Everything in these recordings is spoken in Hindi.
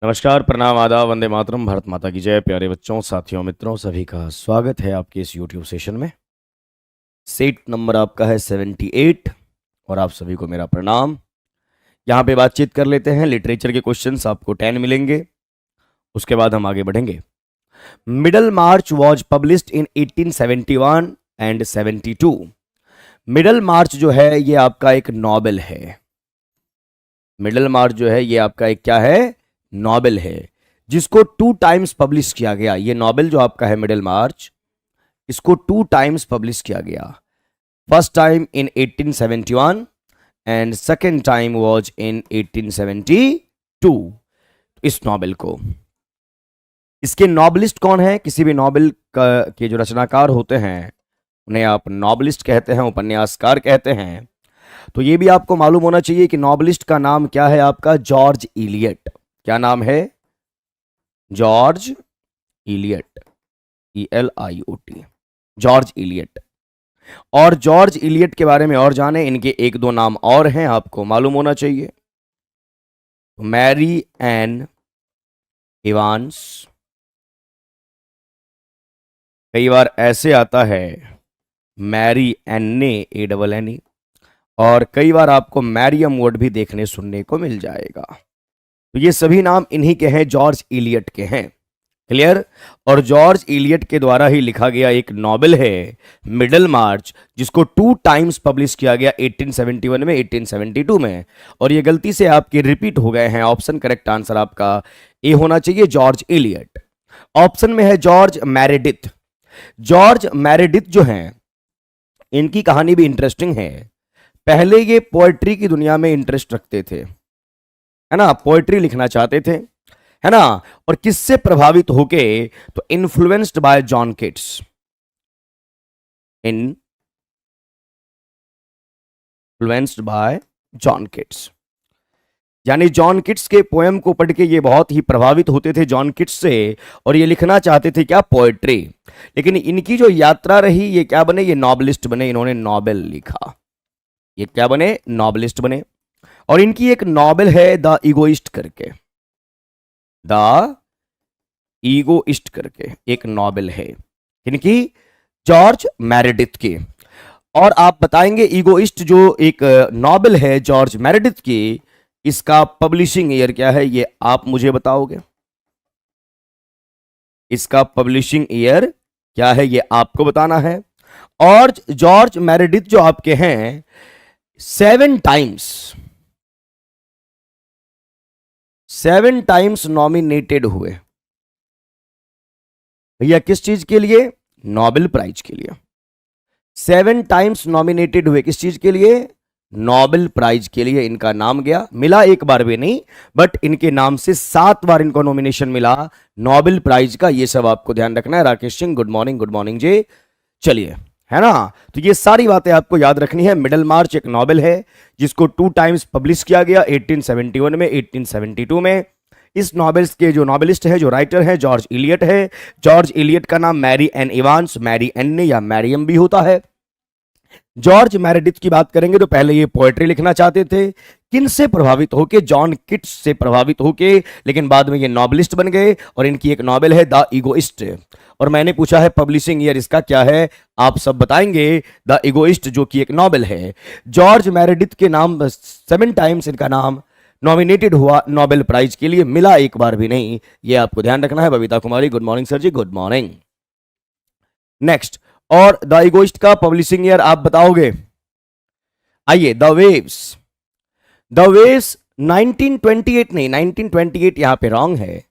नमस्कार, प्रणाम, आदाब, वंदे मातरम, भारत माता की जय। प्यारे बच्चों, साथियों, मित्रों, सभी का स्वागत है आपके इस यूट्यूब सेशन में। सीट नंबर आपका है 78 और आप सभी को मेरा प्रणाम। यहाँ पे बातचीत कर लेते हैं। लिटरेचर के क्वेश्चंस आपको 10 मिलेंगे, उसके बाद हम आगे बढ़ेंगे। Middlemarch was published in 1871 and 72। Middlemarch जो है ये आपका एक नॉवेल है। मिडल मार्च जो है ये आपका एक क्या है, नॉवेल है, जिसको 2 टाइम्स पब्लिश किया गया। ये नॉवेल जो आपका है मिडल मार्च, इसको 2 टाइम्स पब्लिश किया गया। First time in 1871 and second time was in 1872। इस नॉवेल को, इसके नॉवेलिस्ट कौन है? किसी भी नॉवेल के जो रचनाकार होते हैं उन्हें आप नॉवेलिस्ट कहते हैं, उपन्यासकार कहते हैं। तो ये भी आपको मालूम होना चाहिए कि नॉवेलिस्ट का नाम क्या है आपका, जॉर्ज इलियट। क्या नाम है? George Elliot, ELIOT, George Eliot. और जॉर्ज इलियट के बारे में और जाने, इनके एक दो नाम और हैं, आपको मालूम होना चाहिए। मैरी एन इवांस, कई बार ऐसे आता है मैरी एन्ने, ANNE, और कई बार आपको मैरियम वर्ड भी देखने सुनने को मिल जाएगा। तो ये सभी नाम इन्हीं के हैं, जॉर्ज इलियट के हैं। क्लियर? और जॉर्ज इलियट के द्वारा ही लिखा गया एक नॉवेल है मिडल मार्च, जिसको 2 टाइम्स पब्लिश किया गया, 1871 में, 1872 में। और ये गलती से आपके रिपीट हो गए हैं। ऑप्शन करेक्ट आंसर आपका ए होना चाहिए, जॉर्ज इलियट। ऑप्शन में है जॉर्ज मैरेडिथ। जॉर्ज मैरेडिथ जो हैं, इनकी कहानी भी इंटरेस्टिंग है। पहले ये पोएट्री की दुनिया में इंटरेस्ट रखते थे, है ना, पोएट्री लिखना चाहते थे, है ना। और किससे प्रभावित होके? तो influenced by John Keats, influenced by John Keats. यानी जॉन किट्स के पोएम को पढ़ के ये बहुत ही प्रभावित होते थे जॉन किट्स से, और ये लिखना चाहते थे क्या, पोएट्री। लेकिन इनकी जो यात्रा रही, ये क्या बने, ये नॉवेलिस्ट बने। इन्होंने नॉवेल लिखा, ये क्या बने, नॉवेलिस्ट बने। और इनकी एक नॉवेल है द इगोइस्ट करके, द ईगोइस्ट करके एक नॉवेल है इनकी, जॉर्ज मैरेडिथ की। और आप बताएंगे ईगोइस्ट जो एक नॉवेल है जॉर्ज मैरेडिथ की, इसका पब्लिशिंग ईयर क्या है, ये आप मुझे बताओगे। इसका पब्लिशिंग ईयर क्या है, ये आपको बताना है। और जॉर्ज मैरेडिथ जो आपके हैं, 7 टाइम्स नॉमिनेटेड हुए भैया। किस चीज के लिए? नोबेल प्राइज के लिए। 7 टाइम्स नॉमिनेटेड हुए, किस चीज के लिए? नोबेल प्राइज के लिए इनका नाम गया। मिला एक बार भी नहीं, बट इनके नाम से 7 बार इनको नॉमिनेशन मिला नोबेल प्राइज का। ये सब आपको ध्यान रखना है। Rakesh Singh, good morning, good morning जी। चलिए, है ना। तो ये सारी बातें आपको याद रखनी है। मिडल मार्च एक नॉवेल है जिसको 2 टाइम्स पब्लिश किया गया, 1871 में, 1872 में। इस नॉवेल्स के जो नॉवेलिस्ट है, जो राइटर है, जॉर्ज इलियट है। जॉर्ज इलियट का नाम Mary Ann Evans, Mary Ann या मैरियम भी होता है। जॉर्ज मैरेडिथ की बात करेंगे तो पहले ये पोएट्री लिखना चाहते थे। किन से प्रभावित होके? जॉन किट्स से प्रभावित होके, लेकिन बाद में ये नॉवेलिस्ट बन गए। और इनकी एक नॉवेल है द इगोइस्ट। और मैंने पूछा है पब्लिशिंग ईयर इसका क्या है, आप सब बताएंगे। द इगोइस्ट जो कि एक नॉवेल है। जॉर्ज मैरेडिथ के नाम 7 टाइम्स इनका नाम नॉमिनेटेड हुआ नोबेल प्राइज के लिए, मिला एक बार भी नहीं। ये आपको ध्यान रखना है। बबीता कुमारी, गुड मॉर्निंग सर जी, गुड मॉर्निंग। नेक्स्ट, और द इगोइस्ट का पब्लिशिंग ईयर आप बताओगे। आइए, द वेव्स। द वेव्स 1928 नहीं, 1928 यहां पे रॉन्ग है।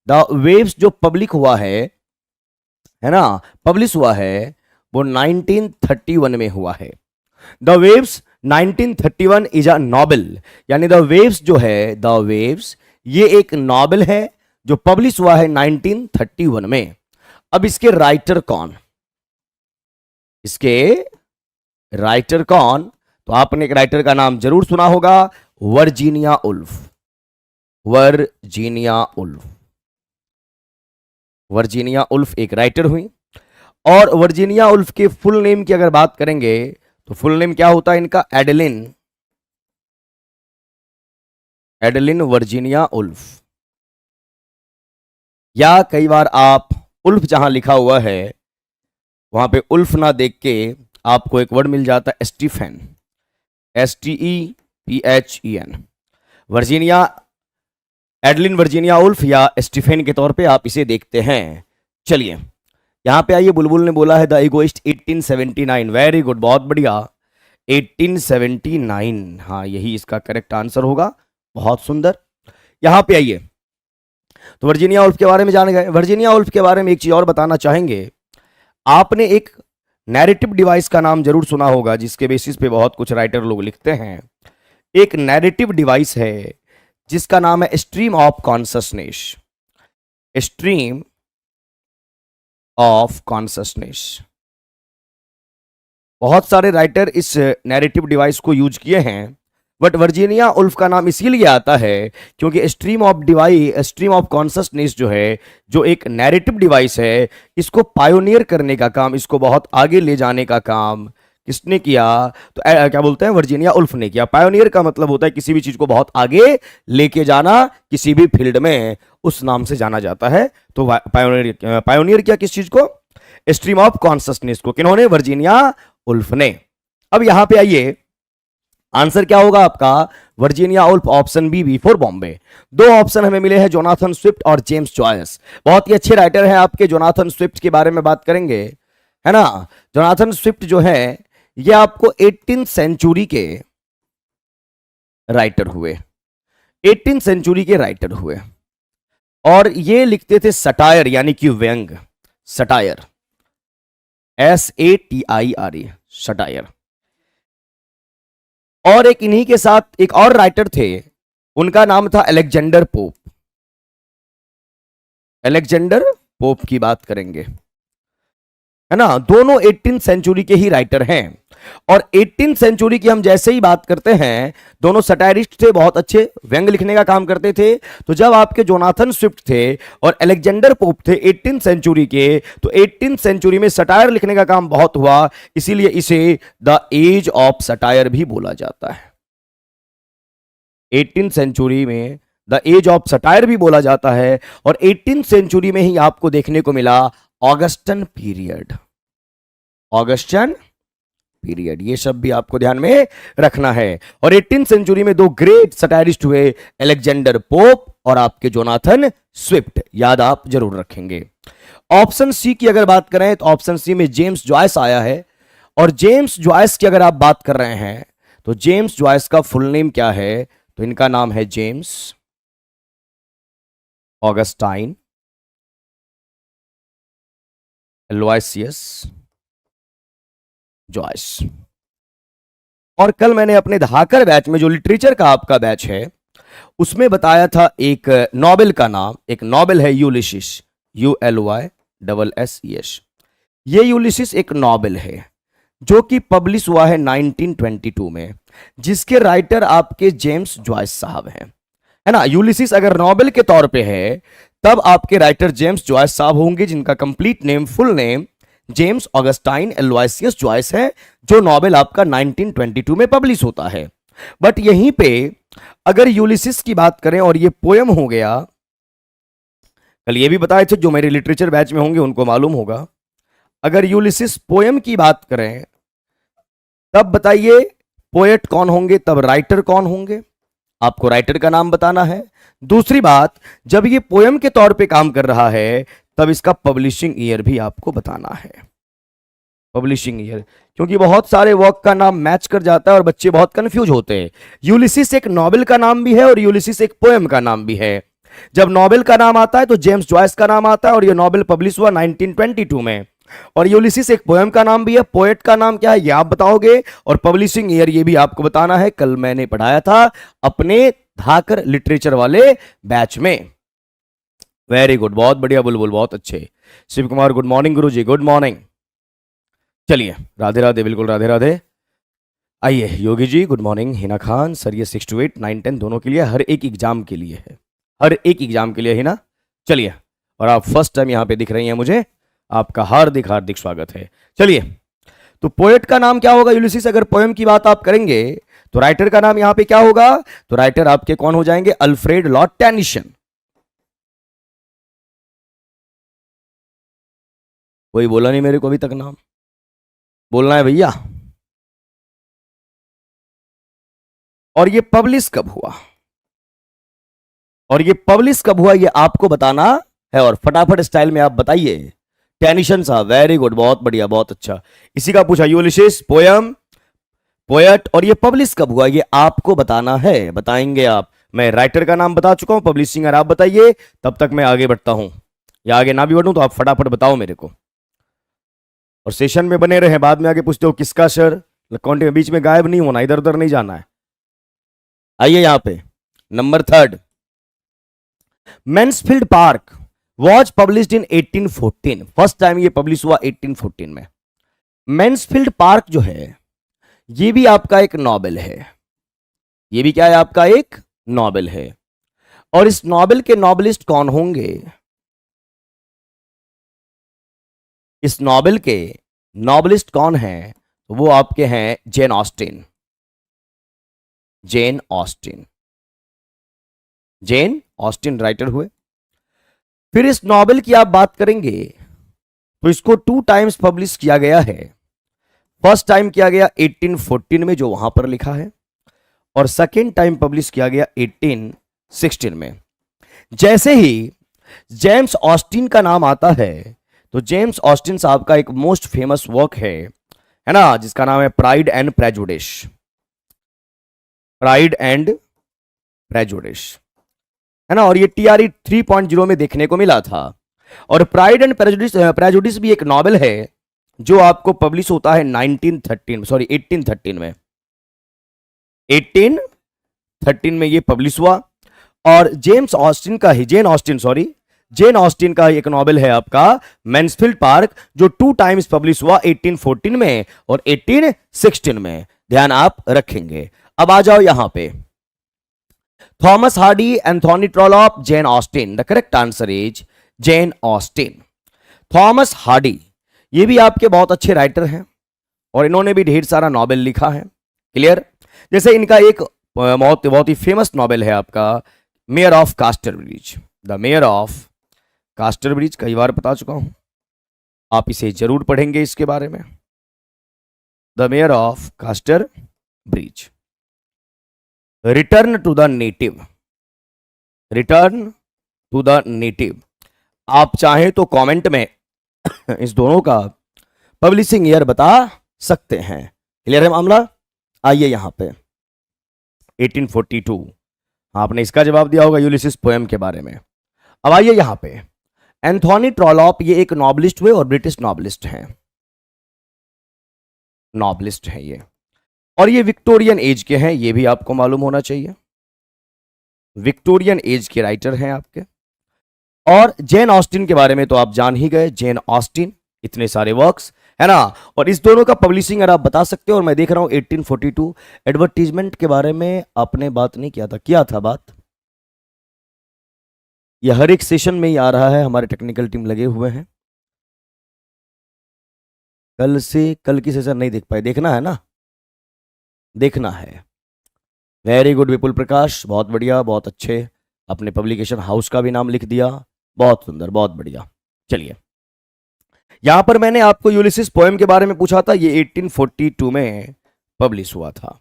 द वेव्स जो पब्लिक हुआ है ना, पब्लिश हुआ है, वो 1931 में हुआ है। The waves 1931 is a novel. यानी द वेव्स जो है, द वेव्स, ये एक नॉवेल है जो पब्लिश हुआ है 1931 में। अब इसके राइटर कौन? इसके राइटर कौन? तो आपने एक राइटर का नाम जरूर सुना होगा, Virginia Woolf. Virginia Woolf, Virginia Woolf एक राइटर हुई। और वर्जीनिया उल्फ के फुल नेम की अगर बात करेंगे तो फुल नेम क्या होता है इनका? Adeline, Adeline Virginia Woolf. या कई बार आप उल्फ जहां लिखा हुआ है वहां पे उल्फ ना देख के आपको एक वर्ड मिल जाता है Stephen, STEPHEN। Virginia, Adeline Virginia Woolf या स्टीफेन के तौर पे आप इसे देखते हैं। चलिए यहां पे आइए, बुलबुल ने बोला है द इगोइस्ट 1879। वेरी गुड, बहुत बढ़िया, 1879, हाँ यही इसका करेक्ट आंसर होगा। बहुत सुंदर। यहां पे आइए, तो वर्जीनिया उल्फ के बारे में जान गए। वर्जीनिया उल्फ के बारे में एक चीज और बताना चाहेंगे। आपने एक नैरेटिव डिवाइस का नाम जरूर सुना होगा जिसके बेसिस पे बहुत कुछ राइटर लोग लिखते हैं। एक नैरेटिव डिवाइस है जिसका नाम है stream of consciousness. Stream of consciousness. बहुत सारे राइटर इस नैरेटिव डिवाइस को यूज किए हैं, बट वर्जीनिया उल्फ का नाम इसीलिए आता है क्योंकि स्ट्रीम ऑफ कॉन्शसनेस जो है, जो एक नैरेटिव डिवाइस है, इसको पायोनियर करने का काम, इसको बहुत आगे ले जाने का काम किसने किया? तो क्या बोलते हैं, वर्जीनिया उल्फ ने किया। पायोनियर का मतलब होता है किसी भी चीज को बहुत आगे लेके जाना, किसी भी फील्ड में उस नाम से जाना जाता है। तो पायोनियर किया किस चीज को? स्ट्रीम ऑफ कॉन्शसनेस को। किन्होंने? वर्जीनिया उल्फ ने। अब यहां पे आइए, आंसर क्या होगा आपका? Virginia Woolf, option B, for Bombay. दो ऑप्शन हमें मिले हैं, जोनाथन स्विफ्ट और जेम्स जॉयस। बहुत ही अच्छे राइटर हैं आपके। जोनाथन स्विफ्ट के बारे में बात करेंगे, है ना। जोनाथन स्विफ्ट जो है ये आपको 18th सेंचुरी के राइटर हुए, 18th सेंचुरी के राइटर हुए, और ये लिखते थे सटायर यानी कि व्यंग। Satire, SATIRE, satire. और एक इन्हीं के साथ एक और राइटर थे, उनका नाम था अलेक्जेंडर पोप। अलेक्जेंडर पोप की बात करेंगे, है ना। दोनों 18th सेंचुरी के ही राइटर हैं। और 18th सेंचुरी की हम जैसे ही बात करते हैं, दोनों सटायरिस्ट थे, बहुत अच्छे व्यंग लिखने का काम करते थे। तो जब आपके जोनाथन स्विफ्ट थे और अलेक्जेंडर पोप थे 18th सेंचुरी के, तो 18th सेंचुरी में सटायर लिखने का काम बहुत हुआ, इसीलिए इसे द एज ऑफ सटायर भी बोला जाता है। 18th सेंचुरी में द एज ऑफ सटायर भी बोला जाता है। और 18th सेंचुरी में ही आपको देखने को मिला ऑगस्टन पीरियड। ऑगस्टन पीरियड, ये सब भी आपको ध्यान में रखना है। और 18th सेंचुरी में दो ग्रेट सटायरिस्ट हुए, अलेक्जेंडर पोप और आपके जोनाथन स्विफ्ट, याद आप जरूर रखेंगे। ऑप्शन सी की अगर बात करें तो ऑप्शन सी में जेम्स जॉयस आया है। और जेम्स जॉयस की अगर आप बात कर रहे हैं तो जेम्स जॉयस का फुल नेम क्या है? तो इनका नाम है जेम्स ऑगस्टाइन एलोयसियस जॉयस। और कल मैंने अपने धाकर बैच में, जो लिटरेचर का आपका बैच है, उसमें बताया था एक नॉवेल का नाम। एक नॉवेल है यूलिसिस, ULYSSES। ये यूलिसिस एक नॉवेल है जो कि पब्लिश हुआ है 1922 में, जिसके राइटर आपके जेम्स जॉयस साहब हैं, है ना। यूलिसिस अगर नॉवेल के तौर पे है तब आपके राइटर जेम्स जॉयस साहब होंगे, जिनका complete name, full name James Augustine Aloysius Joyce है, जो नॉवेल आपका 1922 में पब्लिश होता है। बट यहीं पे अगर यूलिसिस की बात करें, और ये पोयम हो गया, कल ये भी बताए थे, जो मेरे लिटरेचर बैच में होंगे उनको मालूम होगा। अगर यूलिसिस पोयम की बात करें तब बताइए पोएट कौन होंगे, तब राइटर कौन होंगे? आपको राइटर का नाम बताना है। दूसरी बात, जब ये पोयम के तौर पे काम कर रहा है तब इसका पब्लिशिंग ईयर भी आपको बताना है। पब्लिशिंग ईयर, क्योंकि बहुत सारे वर्क का नाम मैच कर जाता है और बच्चे बहुत कंफ्यूज होते हैं। यूलिसिस एक नॉवेल का नाम भी है और यूलिसिस एक पोएम का नाम भी है। जब नॉवेल का नाम आता है तो जेम्स जॉयस का नाम आता है, और ये नॉवेल पब्लिश हुआ 1922 में। और यूलिसिस एक पोएम का नाम भी है। पोएट का नाम क्या है ये आप बताओगे, और पब्लिशिंग ईयर ये भी आपको बताना है। कल मैंने पढ़ाया था अपने धाकर लिटरेचर वाले बैच में। वेरी गुड, बहुत बढ़िया बुलबुल, बहुत अच्छे। शिव कुमार गुड मॉर्निंग गुरु जी, गुड मॉर्निंग। चलिए, राधे राधे, बिल्कुल राधे राधे। आइए Yogi ji good morning. Hina Khan sir, ये 6 to 8 9 10 दोनों के लिए, हर एक एग्जाम के लिए है, हर एक एग्जाम के लिए, हिना। चलिए, और आप फर्स्ट टाइम यहां पे दिख रही हैं मुझे, आपका हार्दिक हार्दिक स्वागत है। चलिए, तो पोएट का नाम क्या होगा यूलिसिस? अगर पोएम की बात आप करेंगे तो राइटर का नाम यहां पे क्या होगा? तो राइटर आपके कौन हो जाएंगे? Alfred Lord Tennyson. कोई बोला नहीं मेरे को अभी तक नाम, बोलना है भैया। और ये पब्लिश कब हुआ, और ये पब्लिश कब हुआ, ये आपको बताना है। और फटाफट स्टाइल में आप बताइए। टेनिशन साहब वेरी गुड, बहुत बढ़िया, बहुत अच्छा। इसी का पूछा, यूलिसिस पोयम, पोएट, और ये पब्लिश कब हुआ ये आपको बताना है। बताएंगे आप। मैं राइटर का नाम बता चुका हूं, पब्लिशिंग आप बताइए, तब तक मैं आगे बढ़ता हूं, या आगे ना भी बढ़ूं तो आप फटाफट बताओ मेरे को। और सेशन में बने रहे, बाद में आगे पूछते हो किसका सर, कॉन्टे में बीच में गायब नहीं होना, इधर उधर नहीं जाना है। आइए यहां पे number 3, Mansfield park was published in 1814। First time ये पब्लिश हुआ 1814 में। मैंसफील्ड पार्क जो है ये भी आपका एक नॉवेल है, ये भी क्या है आपका एक नॉवेल है। और इस नॉवेल के नॉवेलिस्ट कौन होंगे, इस नॉवेल के नॉवेलिस्ट कौन है, वो आपके हैं Jane Austen. Jane Austen, Jane Austen writer हुए। फिर इस नॉवेल की आप बात करेंगे तो इसको 2 टाइम्स पब्लिश किया गया है। फर्स्ट टाइम किया गया 1814 में जो वहां पर लिखा है, और सेकेंड टाइम पब्लिश किया गया 1816 में। जैसे ही जेम्स ऑस्टिन का नाम आता है तो जेम्स ऑस्टिन साहब का एक मोस्ट फेमस वर्क है ना, जिसका नाम है pride and prejudice. Pride and prejudice है ना, और ये TRE 3.0 में देखने को मिला था। और प्राइड एंड प्रेजुडिस भी एक नॉवेल है जो आपको पब्लिश होता है 1813 में। 1813 में ये पब्लिश हुआ। और जेन ऑस्टिन का एक नॉवेल है आपका मैंसफील्ड पार्क, जो 2 टाइम्स पब्लिश हुआ 1814 में और 1816 में। ध्यान आप रखेंगे। अब आ जाओ यहां पे, Thomas Hardy, Anthony Trollope, Jane Austen. The correct answer is Jane Austen. Thomas Hardy ये भी आपके बहुत अच्छे राइटर हैं और इन्होंने भी ढेर सारा नॉवेल लिखा है। क्लियर। जैसे इनका एक बहुत ही फेमस नॉवेल है आपका mayor of कास्टरब्रिज। The Mayor of कास्टरब्रिज कई बार बता चुका हूं, आप इसे जरूर पढ़ेंगे इसके बारे में। The Mayor of Casterbridge. Return to the native, return to the native. आप चाहें तो कमेंट में इस दोनों का पब्लिशिंग ईयर बता सकते हैं। क्लियर है मामला। आइए यहां पे 1842, आपने इसका जवाब दिया होगा यूलिसिस पोएम के बारे में। अब आइए यहां पे, एंथोनी ट्रॉलॉप ये एक नॉवलिस्ट हुए और ब्रिटिश नॉवलिस्ट हैं, नॉवलिस्ट हैं ये, और ये विक्टोरियन एज के हैं, ये भी आपको मालूम होना चाहिए। विक्टोरियन एज के राइटर हैं आपके। और जेन ऑस्टिन के बारे में तो आप जान ही गए, जेन ऑस्टिन, इतने सारे वर्क्स है ना। और इस दोनों का पब्लिशिंग अगर आप बता सकते हो। और मैं देख रहा हूं 1842 एडवर्टीजमेंट के बारे में आपने बात नहीं किया था, किया था बात। यह हर एक सेशन में ही आ रहा है, हमारे टेक्निकल टीम लगे हुए हैं। कल की सेशन नहीं देख पाए, देखना है ना, देखना है। वेरी गुड विपुल प्रकाश, बहुत बढ़िया, बहुत अच्छे। अपने पब्लिकेशन हाउस का भी नाम लिख दिया, बहुत सुंदर, बहुत बढ़िया। चलिए यहां पर मैंने आपको यूलिसिस पोएम के बारे में पूछा था, ये 1842 में पब्लिश हुआ था।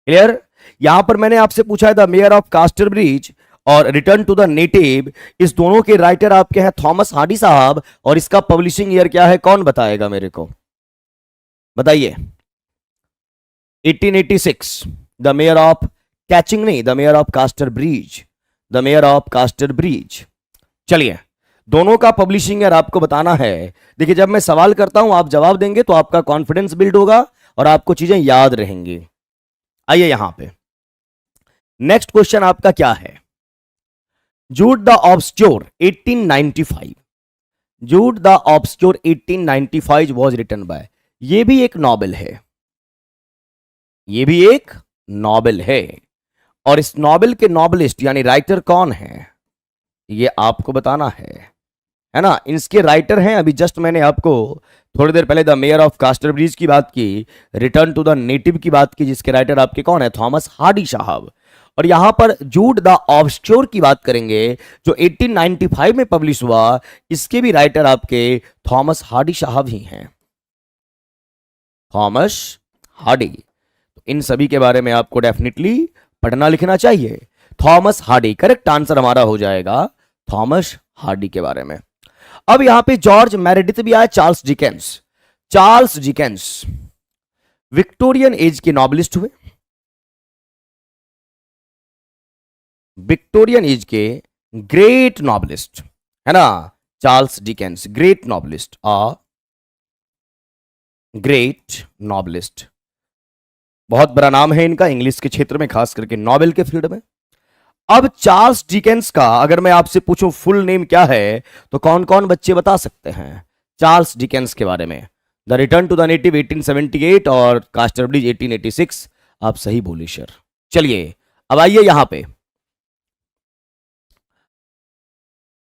क्लियर। यहां पर मैंने आपसे पूछा है द मेयर ऑफ कास्टरब्रिज और रिटर्न टू द नेटिव, इस दोनों के राइटर आपके हैं थॉमस हार्डी साहब, और इसका पब्लिशिंग ईयर क्या है, कौन बताएगा मेरे को, बताइए। 1886, द मेयर ऑफ कैचिंग, नहीं, the Mayor of कास्टरब्रिज, the Mayor of कास्टरब्रिज। चलिए दोनों का पब्लिशिंग ईयर आपको बताना है। देखिए जब मैं सवाल करता हूं आप जवाब देंगे तो आपका कॉन्फिडेंस बिल्ड होगा और आपको चीजें याद रहेंगी। आइए यहां पे नेक्स्ट क्वेश्चन आपका क्या है, Jude the Obscure 1895, Jude the Obscure 1895 was written by, ये भी एक नॉवेल है, ये भी एक नॉवेल है। और इस नॉवेल के नॉवेलिस्ट यानी राइटर कौन है ये आपको बताना है ना। इसके राइटर हैं, अभी जस्ट मैंने आपको थोड़ी देर पहले द मेयर ऑफ कास्टरब्रिज की बात की, रिटर्न टू द नेटिव की बात की, जिसके राइटर आपके कौन है, थॉमस हार्डी साहब। और यहां पर जूड द ऑब्सक्योर की बात करेंगे जो 1895 में पब्लिश हुआ, इसके भी राइटर आपके थॉमस हार्डी साहब ही हैं, थॉमस हार्डी। तो इन सभी के बारे में आपको डेफिनेटली पढ़ना लिखना चाहिए। थॉमस हार्डी करेक्ट आंसर हमारा हो जाएगा थॉमस हार्डी के बारे में। अब यहां पे जॉर्ज मेरेडिथ भी आया, Charles Dickens. Charles Dickens Victorian age के नॉवलिस्ट हुए, विक्टोरियन एज के ग्रेट नॉवलिस्ट है ना, Charles Dickens great novelist, great novelist, बहुत बड़ा नाम है इनका इंग्लिश के क्षेत्र में, खास करके नॉवेल के फील्ड में। अब चार्ल्स डिकेंस का अगर मैं आपसे पूछूं फुल नेम क्या है, तो कौन कौन बच्चे बता सकते हैं चार्ल्स डिकेंस के बारे में? The return to the native 1878 और कास्टरब्रिज 1886। आप सही बोले सर। चलिए अब आइए यहां पे,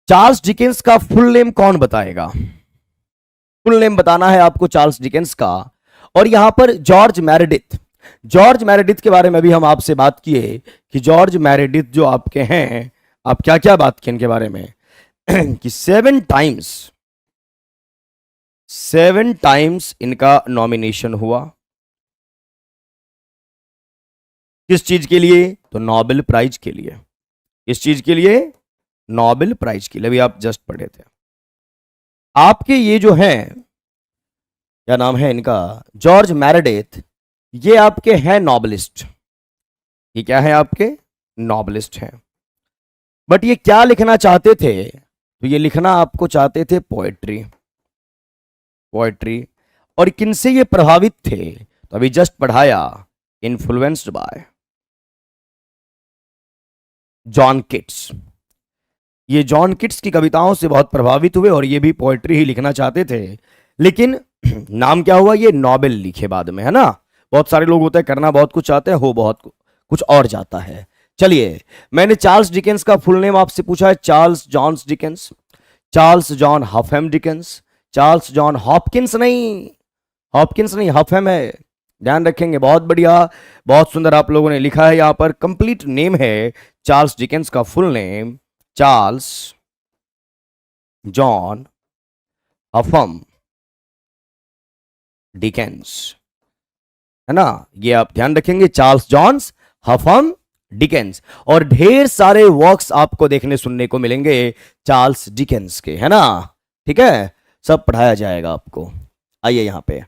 चार्ल्स डिकेंस का फुल नेम कौन बताएगा? फुल नेम बताना है आपको चार्ल्स डिकेंस का। और यहां पर जॉर्ज मेरेडिथ, जॉर्ज मेरेडिथ के बारे में भी हम आपसे बात किए कि जॉर्ज मेरेडिथ जो आपके हैं, आप क्या क्या बात की इनके बारे में कि 7 टाइम्स इनका नॉमिनेशन हुआ, किस चीज के लिए? तो नोबेल प्राइज के लिए। किस चीज के लिए? नोबेल प्राइज के लिए। अभी आप जस्ट पढ़े थे। आपके ये जो हैं, क्या नाम है इनका, जॉर्ज मेरेडिथ, ये आपके हैं नॉबलिस्ट। ये क्या है आपके? नॉबलिस्ट हैं। बट ये क्या लिखना चाहते थे? तो ये लिखना आपको चाहते थे पोएट्री, पोएट्री। और किनसे ये प्रभावित थे? तो अभी जस्ट पढ़ाया, इन्फ्लुएंस्ड बाय जॉन किट्स। ये जॉन किट्स की कविताओं से बहुत प्रभावित हुए और ये भी पोएट्री ही लिखना चाहते थे, लेकिन नाम क्या हुआ? ये नोबेल लिखे बाद में, है ना। बहुत सारे लोग होते हैं करना बहुत कुछ चाहते हैं, हो बहुत कुछ और जाता है। चलिए, मैंने चार्ल्स डिकेंस का फुल नेम आपसे पूछा है, Charles John Dickens, Charles John Huffam Dickens, Charles John Hopkins नहीं, हॉपकिंस नहीं, हफहैम है, ध्यान रखेंगे। बहुत बढ़िया, बहुत सुंदर आप लोगों ने लिखा है यहां पर। कंप्लीट नेम है चार्ल्स डिकेंस का full name Charles John Huffam Dickens, है ना। ये आप ध्यान रखेंगे, चार्ल्स जॉन हफहैम डिकेंस। और ढेर सारे वर्क्स आपको देखने सुनने को मिलेंगे चार्ल्स डिकेंस के, है ना। ठीक है, सब पढ़ाया जाएगा आपको। आइए यहां पे,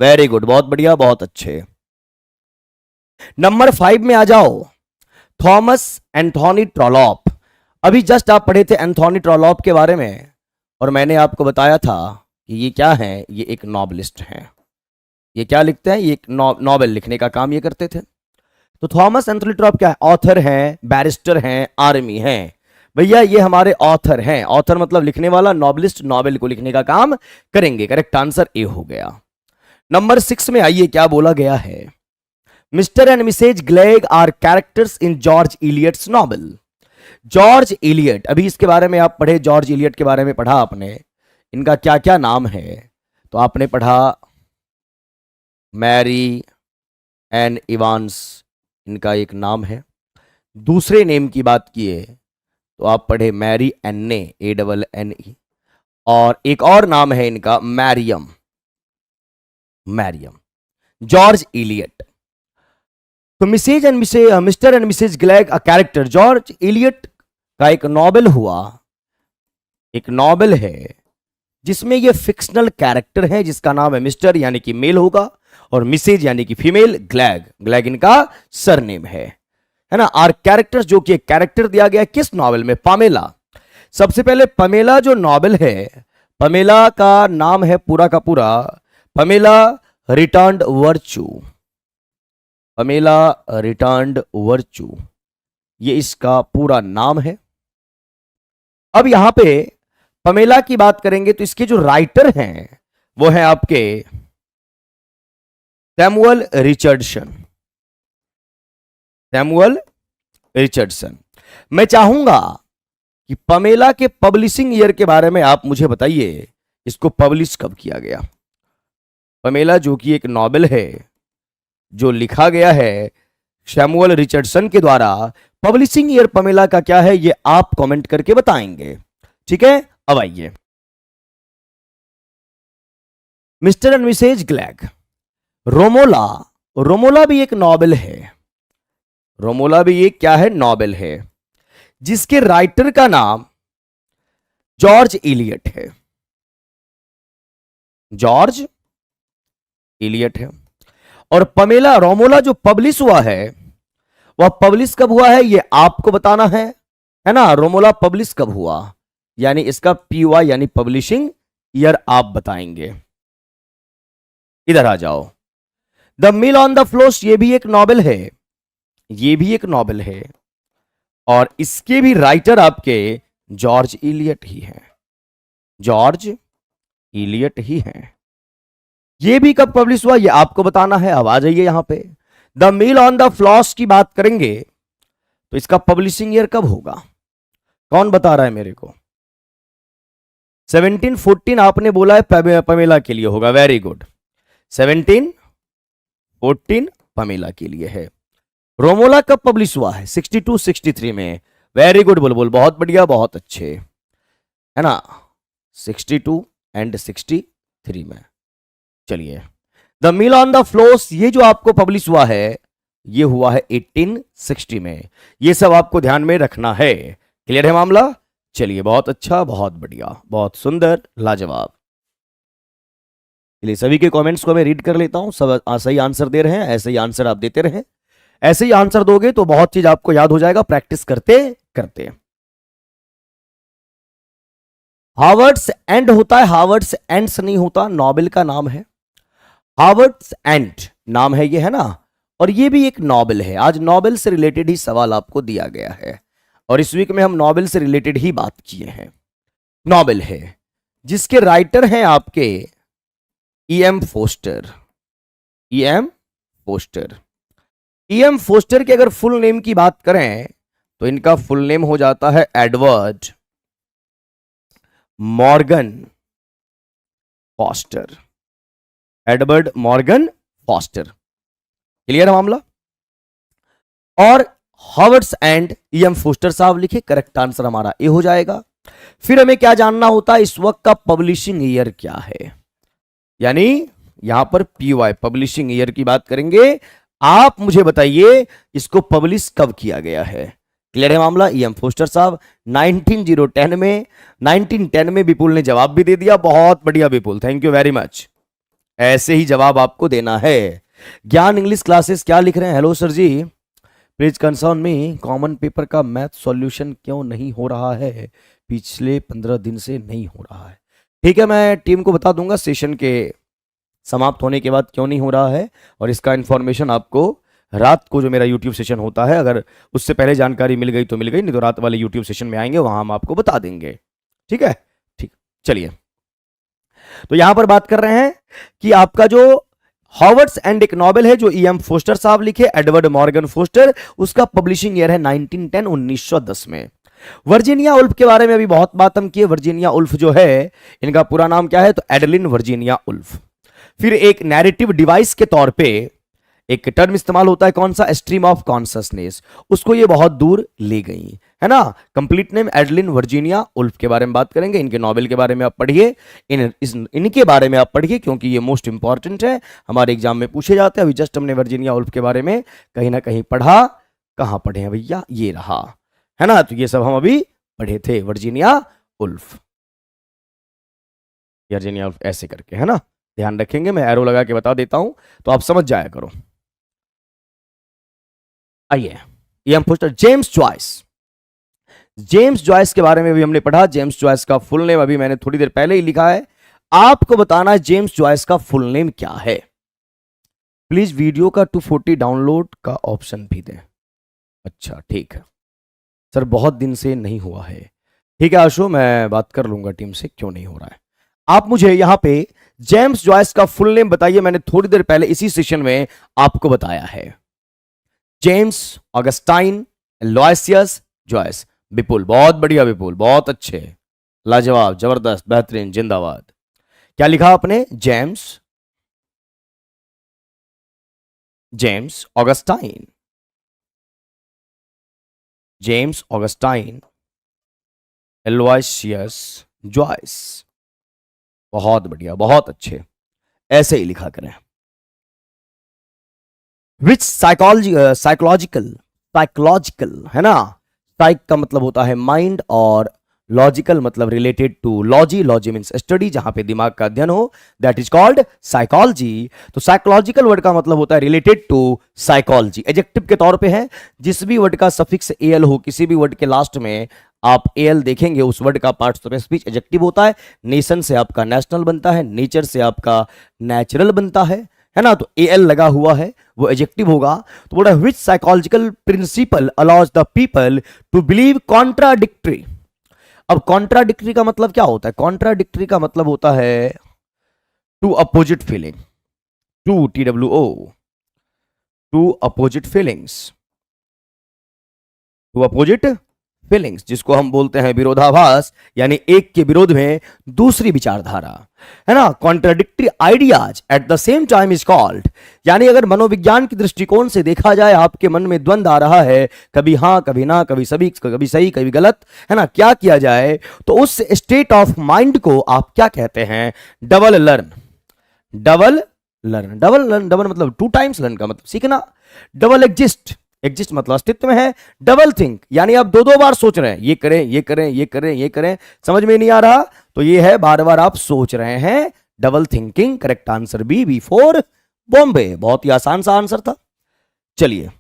वेरी गुड, बहुत बढ़िया, बहुत अच्छे। नंबर 5 में आ जाओ, थॉमस एंथोनी ट्रॉलॉप। अभी जस्ट आप पढ़े थे एंथोनी ट्रॉलॉप के बारे में, और मैंने आपको बताया था कि ये क्या है, ये एक नॉवलिस्ट हैं। ये क्या लिखते हैं? ये एक नॉवेल लिखने का काम ये करते थे। तो थॉमस एंथोनी ट्रॉलॉप क्या है? ऑथर हैं, बैरिस्टर हैं, आर्मी हैं। भैया ये हमारे ऑथर हैं। ऑथर मतलब लिखने वाला, नॉवलिस्ट नॉवेल को लिखने का काम करेंगे। करेक्ट आंसर ए हो गया। नंबर 6 में आइए, क्या बोला गया है? Mr and Mrs Glegg are characters in George Eliot's novel. George Eliot, अभी इसके बारे में आप पढ़े, जॉर्ज इलियट के बारे में पढ़ा आपने। इनका क्या क्या नाम है? तो आपने पढ़ा मैरी एन इवांस, इनका एक नाम है। दूसरे नेम की बात किए तो आप पढ़े मैरी एन्ने, ANNE। और एक और नाम है इनका मैरियम, मैरियम। George Eliot. तो Mr and Mrs Glegg a character, George Eliot का एक नॉवेल हुआ, एक नॉवेल है जिसमें ये फिक्शनल कैरेक्टर है जिसका नाम है मिस्टर यानी कि मेल होगा, और मिसेज यानी कि फीमेल, ग्लेग, ग्लेग इनका सरनेम है ना। और कैरेक्टर्स, जो कि एक कैरेक्टर दिया गया किस नॉवेल में? पामेला। सबसे पहले पमेला जो नॉवेल है, पमेला का नाम है पूरा का पूरा Pamela returned virtue, Pamela returned virtue, ये इसका पूरा नाम है। अब यहां पे पमेला की बात करेंगे तो इसके जो राइटर हैं वो है आपके सैमुअल रिचर्डसन, सैमुअल रिचर्डसन। मैं चाहूंगा कि पमेला के पब्लिशिंग ईयर के बारे में आप मुझे बताइए, इसको पब्लिश कब किया गया? पमेला जो कि एक नॉवेल है जो लिखा गया है सैमुअल रिचर्डसन के द्वारा पब्लिशिंग ईयर पमेला का क्या है, ये आप कमेंट करके बताएंगे। ठीक है, अब आइए, मिस्टर एंड मिसेज ग्लैग, रोमोला, रोमोला भी एक नॉवेल है, रोमोला भी एक क्या है, नॉवेल है, जिसके राइटर का नाम जॉर्ज इलियट है, जॉर्ज इलियट है। और पमेला रोमोला जो पब्लिश हुआ है वह पब्लिश कब हुआ है, ये आपको बताना है ना। रोमोला पब्लिश कब हुआ, यानी इसका पीवाई यानी पब्लिशिंग ईयर आप बताएंगे। इधर आ जाओ, the mill on the flows, ये भी एक नॉवेल है, ये भी एक नॉवेल है, और इसके भी राइटर आपके जॉर्ज इलियट ही हैं, जॉर्ज इलियट ही हैं। ये भी कब पब्लिश हुआ ये आपको बताना है। अब आ जाइए यहां पे, the mill on the floss की बात करेंगे तो इसका पब्लिशिंग ईयर कब होगा, कौन बता रहा है मेरे को। 1714 आपने बोला है, पमेला के लिए होगा, वेरी गुड, 1714 पमेला के लिए है। रोमोला कब पब्लिश हुआ है, 62-63 में, वेरी गुड बुलबुल, बहुत बढ़िया, बहुत अच्छे, है ना, 62 एंड 63 में। चलिए, the mill on the flows ये जो आपको पब्लिश हुआ है ये हुआ है 1860 में। ये सब आपको ध्यान में रखना है, क्लियर है मामला। चलिए, बहुत अच्छा, बहुत बढ़िया, बहुत सुंदर, लाजवाब। चलिए, सभी के कमेंट्स को मैं रीड कर लेता हूं, सब सही आंसर दे रहे हैं, ऐसे ही आंसर आप देते रहें, ऐसे ही आंसर दोगे तो बहुत चीज आपको याद हो जाएगा प्रैक्टिस करते करते। हावर्ड्स एंड होता है, हावर्ड्स एंड्स नहीं होता, नॉवेल का नाम है, हावर्ड्स एंड नाम है ये, है ना। और ये भी एक नॉवेल है, आज नॉवेल से रिलेटेड ही सवाल आपको दिया गया है, और इस वीक में हम नॉवेल से रिलेटेड ही बात किए हैं। नॉवेल है जिसके राइटर हैं आपके E.M. Poster, E.M. Poster. E.M. Poster के अगर फुल नेम की बात करें तो इनका फुल नेम हो जाता है Edward Morgan foster, Edward Morgan foster, clear है मामला। और हावर्ड्स एंड E.M. फोस्टर साहब लिखे, करेक्ट आंसर हमारा ए हो जाएगा। फिर हमें क्या जानना होता है, इस वक्त का पब्लिशिंग ईयर क्या है, यानी यहां पर पीवाई पब्लिशिंग ईयर की बात करेंगे। आप मुझे बताइए इसको पब्लिश कब किया गया है, क्लियर है मामला। E.M. फोस्टर साहब 1910 में, 1910 में विपुल ने जवाब भी दे दिया, बहुत बढ़िया विपुल, थैंक यू वेरी मच। ऐसे ही जवाब आपको देना है। ज्ञान इंग्लिश क्लासेस क्या लिख रहे हैं, hello sir ji, please concern me, common paper का मैथ सॉल्यूशन क्यों नहीं हो रहा है, पिछले 15 दिन से नहीं हो रहा है। ठीक है, मैं टीम को बता दूंगा सेशन के समाप्त होने के बाद क्यों नहीं हो रहा है, और इसका इंफॉर्मेशन आपको रात को जो मेरा यूट्यूब सेशन होता है, अगर उससे पहले जानकारी मिल गई तो मिल गई, नहीं तो रात वाले यूट्यूब सेशन में आएंगे, वहां हम आपको बता देंगे। ठीक है, ठीक, चलिए, तो यहां पर बात कर रहे हैं कि आपका जो हावर्ड्स एंड एक नॉवेल है जो E.M. फोस्टर साहब लिखे, एडवर्ड मॉर्गन फोस्टर, उसका पब्लिशिंग ईयर है 1910, 1910 में। वर्जीनिया उल्फ के बारे में अभी बहुत बात हम किए, वर्जीनिया उल्फ जो है इनका पूरा नाम क्या है, तो एडलिन वर्जीनिया उल्फ। फिर एक नैरेटिव डिवाइस के तौर पे एक टर्म इस्तेमाल होता है, कौन सा, स्ट्रीम ऑफ कॉन्शसनेस, उसको ये बहुत दूर ले गई, है ना। Complete name Adeline Virginia Woolf के बारे में बात करेंगे, इनके नॉवेल के बारे में आप पढ़िए, इनके बारे में आप पढ़िए, क्योंकि ये मोस्ट इंपॉर्टेंट है, हमारे एग्जाम में पूछे जाते हैं। अभी जस्ट हमने वर्जीनिया उल्फ के बारे में कहीं ना कहीं पढ़ा, कहां पढ़े हैं भैया, ये रहा, है ना, तो ये सब हम अभी पढ़े थे, वर्जीनिया उल्फ, वर्जीनिया उल्फ ऐसे करके, है ना, ध्यान रखेंगे, मैं एरो लगा के बता देता हूं तो आप समझ जाया करो। आइए, E.M. Forster, James Joyce, James Joyce के बारे में भी हमने पढ़ा, जेम्स जॉयस का फुल नेम अभी मैंने थोड़ी देर पहले ही लिखा है, आपको बताना है जेम्स जॉयस का फुल नेम क्या है। प्लीज वीडियो का 240 डाउनलोड का ऑप्शन भी दें। अच्छा ठीक है सर, बहुत दिन से नहीं हुआ है, ठीक है आशु, मैं बात कर लूंगा टीम से क्यों नहीं हो रहा है। आप मुझे यहां पे जेम्स जॉयस का फुल नेम बताइए, मैंने थोड़ी देर पहले इसी सेशन में आपको बताया है, जेम्स ऑगस्टाइन लॉयसियस जॉयस। विपुल, बहुत बढ़िया विपुल, बहुत अच्छे, लाजवाब, जबरदस्त, बेहतरीन, जिंदाबाद। क्या लिखा आपने, James Augustine James Augustine Aloysius Joyce. बहुत बढ़िया, बहुत अच्छे, ऐसे ही लिखा करें। विच साइकोलॉजिकल साइकोलॉजिकल है ना, साइक का मतलब होता है माइंड और लॉजिकल मतलब related to logy, logy means study, जहां पे दिमाग का अध्ययन हो, दैट इज कॉल्ड साइकोलॉजी। तो साइकोलॉजिकल वर्ड का मतलब होता है रिलेटेड टू साइकोलॉजी, एडजेक्टिव के तौर पे है। जिस भी वर्ड का सफिक्स एल हो, किसी भी वर्ड के लास्ट में आप एल देखेंगे, उस वर्ड का पार्ट ऑफ स्पीच एडजेक्टिव होता है। नेशन से आपका नेशनल बनता है, नेचर से आपका नेचुरल बनता है ना, तो एल लगा हुआ है वो एडजेक्टिव होगा। तो बोला which psychological principle allows the people to believe contradictory. अब कॉन्ट्राडिक्टरी का मतलब क्या होता है? कॉन्ट्राडिक्टरी का मतलब होता है two opposite feeling, two TWO, two opposite feelings, two opposite feelings, जिसको हम बोलते हैं विरोधाभास, यानी एक के विरोध में दूसरी विचारधारा, है ना। Contradictory ideas at the same time is called, यानी अगर मनोविज्ञान के दृष्टिकोण से देखा जाए, आपके मन में द्वंद्व आ रहा है, कभी हां कभी ना, कभी सही कभी गलत, है ना, क्या किया जाए, तो उस स्टेट ऑफ माइंड को आप क्या कहते हैं? Double learn. Double learn, double learn, double मतलब टू टाइम्स, लर्न का मतलब सीखना। डबल एग्जिस्ट, एग्जिस्ट मतलब अस्तित्व में है। डबल थिंक यानी आप दो दो बार सोच रहे हैं, ये करें ये करें ये करें ये करें, समझ में नहीं आ रहा, तो ये है बार बार आप सोच रहे हैं, double thinking. Correct answer B for Bombay. बहुत ही आसान सा आंसर था। चलिए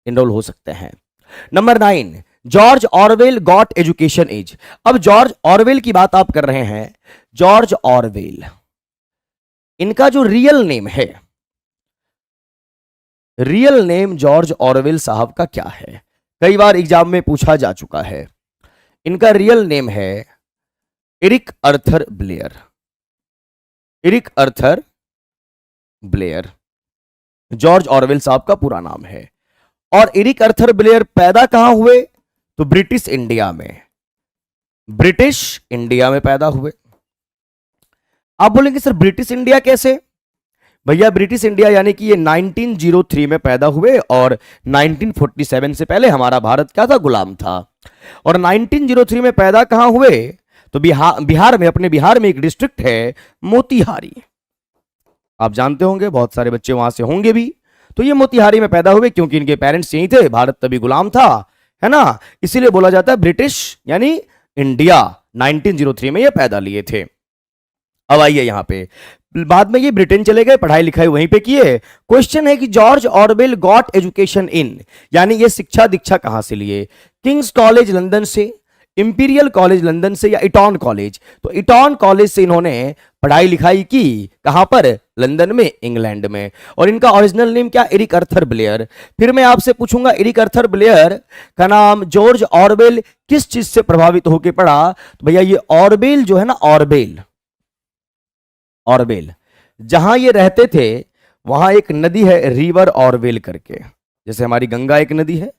एनरोल हो सकते हैं। Number 9, George Orwell got education age. अब जॉर्ज ऑरवेल की बात आप कर रहे हैं। जॉर्ज ऑरवेल, इनका जो रियल नेम है, रियल नेम जॉर्ज ऑरवेल साहब का क्या है? कई बार एग्जाम में पूछा जा चुका है। इनका रियल नेम है एरिक अर्थर ब्लेयर। एरिक अर्थर ब्लेयर जॉर्ज ऑरवेल साहब का पूरा नाम है। और एरिक अर्थर ब्लेयर पैदा कहां हुए? तो ब्रिटिश इंडिया में, ब्रिटिश इंडिया में पैदा हुए। आप बोलेंगे सर ब्रिटिश इंडिया कैसे? भैया ब्रिटिश इंडिया यानी कि ये 1903 में पैदा हुए और 1947 से पहले हमारा भारत क्या था? गुलाम था। और 1903 में पैदा कहां हुए? तो बिहार में, अपने बिहार में एक डिस्ट्रिक्ट है मोतिहारी, आप जानते होंगे, बहुत सारे बच्चे वहां से होंगे भी। तो ये मोतिहारी में पैदा हुए क्योंकि इनके पेरेंट्स यहीं थे, भारत तभी गुलाम था, है ना, इसीलिए बोला जाता है ब्रिटिश यानी इंडिया। 1903 में ये पैदा लिए थे। अब आइए यहां पे, बाद में ये ब्रिटेन चले गए, पढ़ाई लिखाई वहीं पे किए। क्वेश्चन है कि George Orwell got education in, यानी ये शिक्षा दीक्षा कहां से लिए? किंग्स कॉलेज लंदन से, इंपीरियल कॉलेज लंदन से, या इटॉन कॉलेज? तो इटॉन कॉलेज से इन्होंने पढ़ाई लिखाई की। कहां पर? लंदन में, इंग्लैंड में। और इनका ओरिजिनल नेम क्या? एरिक अर्थर ब्लेयर। फिर मैं आपसे पूछूंगा एरिक अर्थर ब्लेयर का नाम जॉर्ज ऑरवेल किस चीज से प्रभावित होकर पड़ा? तो भैया ये ऑरवेल जो है ना, ऑरवेल, ऑरवेल जहां ये रहते थे वहां एक नदी है रिवर ऑरवेल करके, जैसे हमारी गंगा एक नदी है,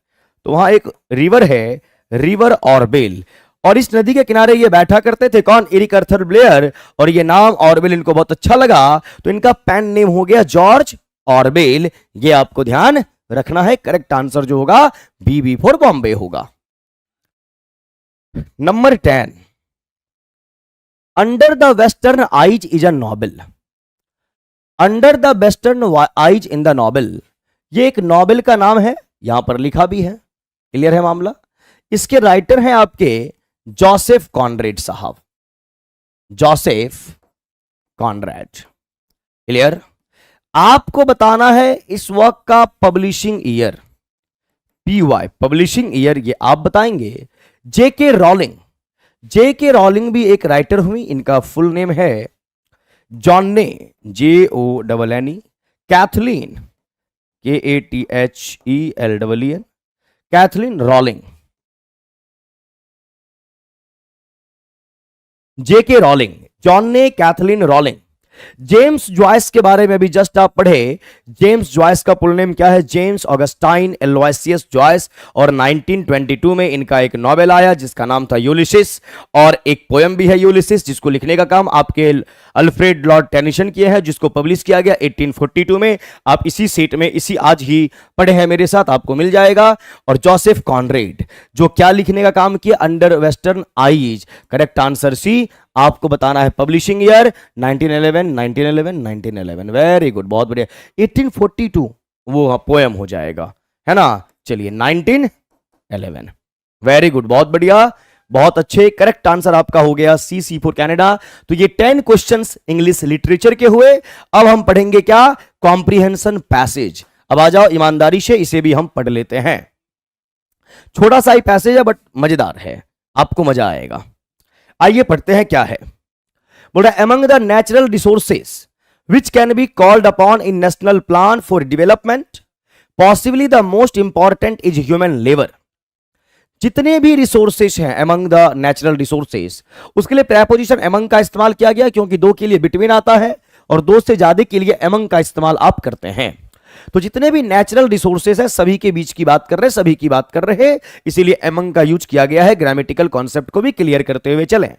तो वहां एक रिवर है रिवर ऑरवेल, और इस नदी के किनारे ये बैठा करते थे। कौन? एरिक अर्थर ब्लेयर। और ये नाम ऑरवेल इनको बहुत अच्छा लगा, तो इनका पेन नेम हो गया जॉर्ज ऑरवेल। ये आपको ध्यान रखना है। करेक्ट आंसर जो होगा बी फॉर बॉम्बे होगा। Number 10, under the western eyes is a novel. Under the western eyes in the novel, ये एक नॉवेल का नाम है, यहां पर लिखा भी है। क्लियर है मामला? इसके राइटर हैं आपके जोसेफ कॉनरेड साहब, जोसेफ कॉनरेड। क्लियर? आपको बताना है इस वर्क का publishing year, PY publishing year, ये आप बताएंगे। जेके रॉलिंग, जेके रॉलिंग भी एक राइटर हुई, इनका फुल नेम है Joanne, JONNE, Kathleen, KATHELEN, Kathleen Rowling. J K Rowling, Joanne Kathleen Rowling, James Joyce के बारे में भी जस्ट आप पढ़े। जेम्स जॉयस का फुल नेम क्या है? James Augustine Aloysius Joyce. और 1922 में इनका एक नॉवेल आया जिसका नाम था यूलिसिस, और एक पोयम भी है यूलिसिस जिसको लिखने का काम आपके अल्फ्रेड लॉर्ड टेनिसन किए हैं, जिसको पब्लिश किया गया 1842 में। आप इसी सेट में इसी आज ही पढ़े हैं मेरे साथ, आपको मिल जाएगा। और जोसेफ कॉनरेड जो क्या लिखने का काम किया? Under Western Eyes. Correct answer C. आपको बताना है पब्लिशिंग ईयर 1911 1911 1911। वेरी गुड, बहुत बढ़िया। 1842 वो पोएम हो जाएगा, है ना। चलिए 1911। वेरी गुड, बहुत बढ़िया, बहुत अच्छे। करेक्ट आंसर आपका हो गया सी फॉर कनाडा। तो ये 10 क्वेश्चंस इंग्लिश लिटरेचर के हुए। अब हम पढ़ेंगे क्या? Comprehension passage. अब आ जाओ ईमानदारी से, इसे भी हम पढ़ लेते हैं। छोटा सा ही पैसेज है बट मजेदार है, आपको मजा आएगा। आइए पढ़ते हैं क्या है। बोल रहा है among the natural resources which can be called upon in national plan for development possibly the most important is human labour. जितने भी रिसोर्सेस हैं एमंग द नेचुरल रिसोर्सेस, उसके लिए प्रेपोजिशन एमंग का इस्तेमाल किया गया क्योंकि दो के लिए बिटवीन आता है और दो से ज्यादा के लिए एमंग का इस्तेमाल आप करते हैं। तो जितने भी नेचुरल रिसोर्सेस है सभी के बीच की बात कर रहे हैं, सभी की बात कर रहे हैं, इसीलिए एमंग का यूज किया गया है। ग्रामेटिकल कॉन्सेप्ट को भी क्लियर करते हुए चलें।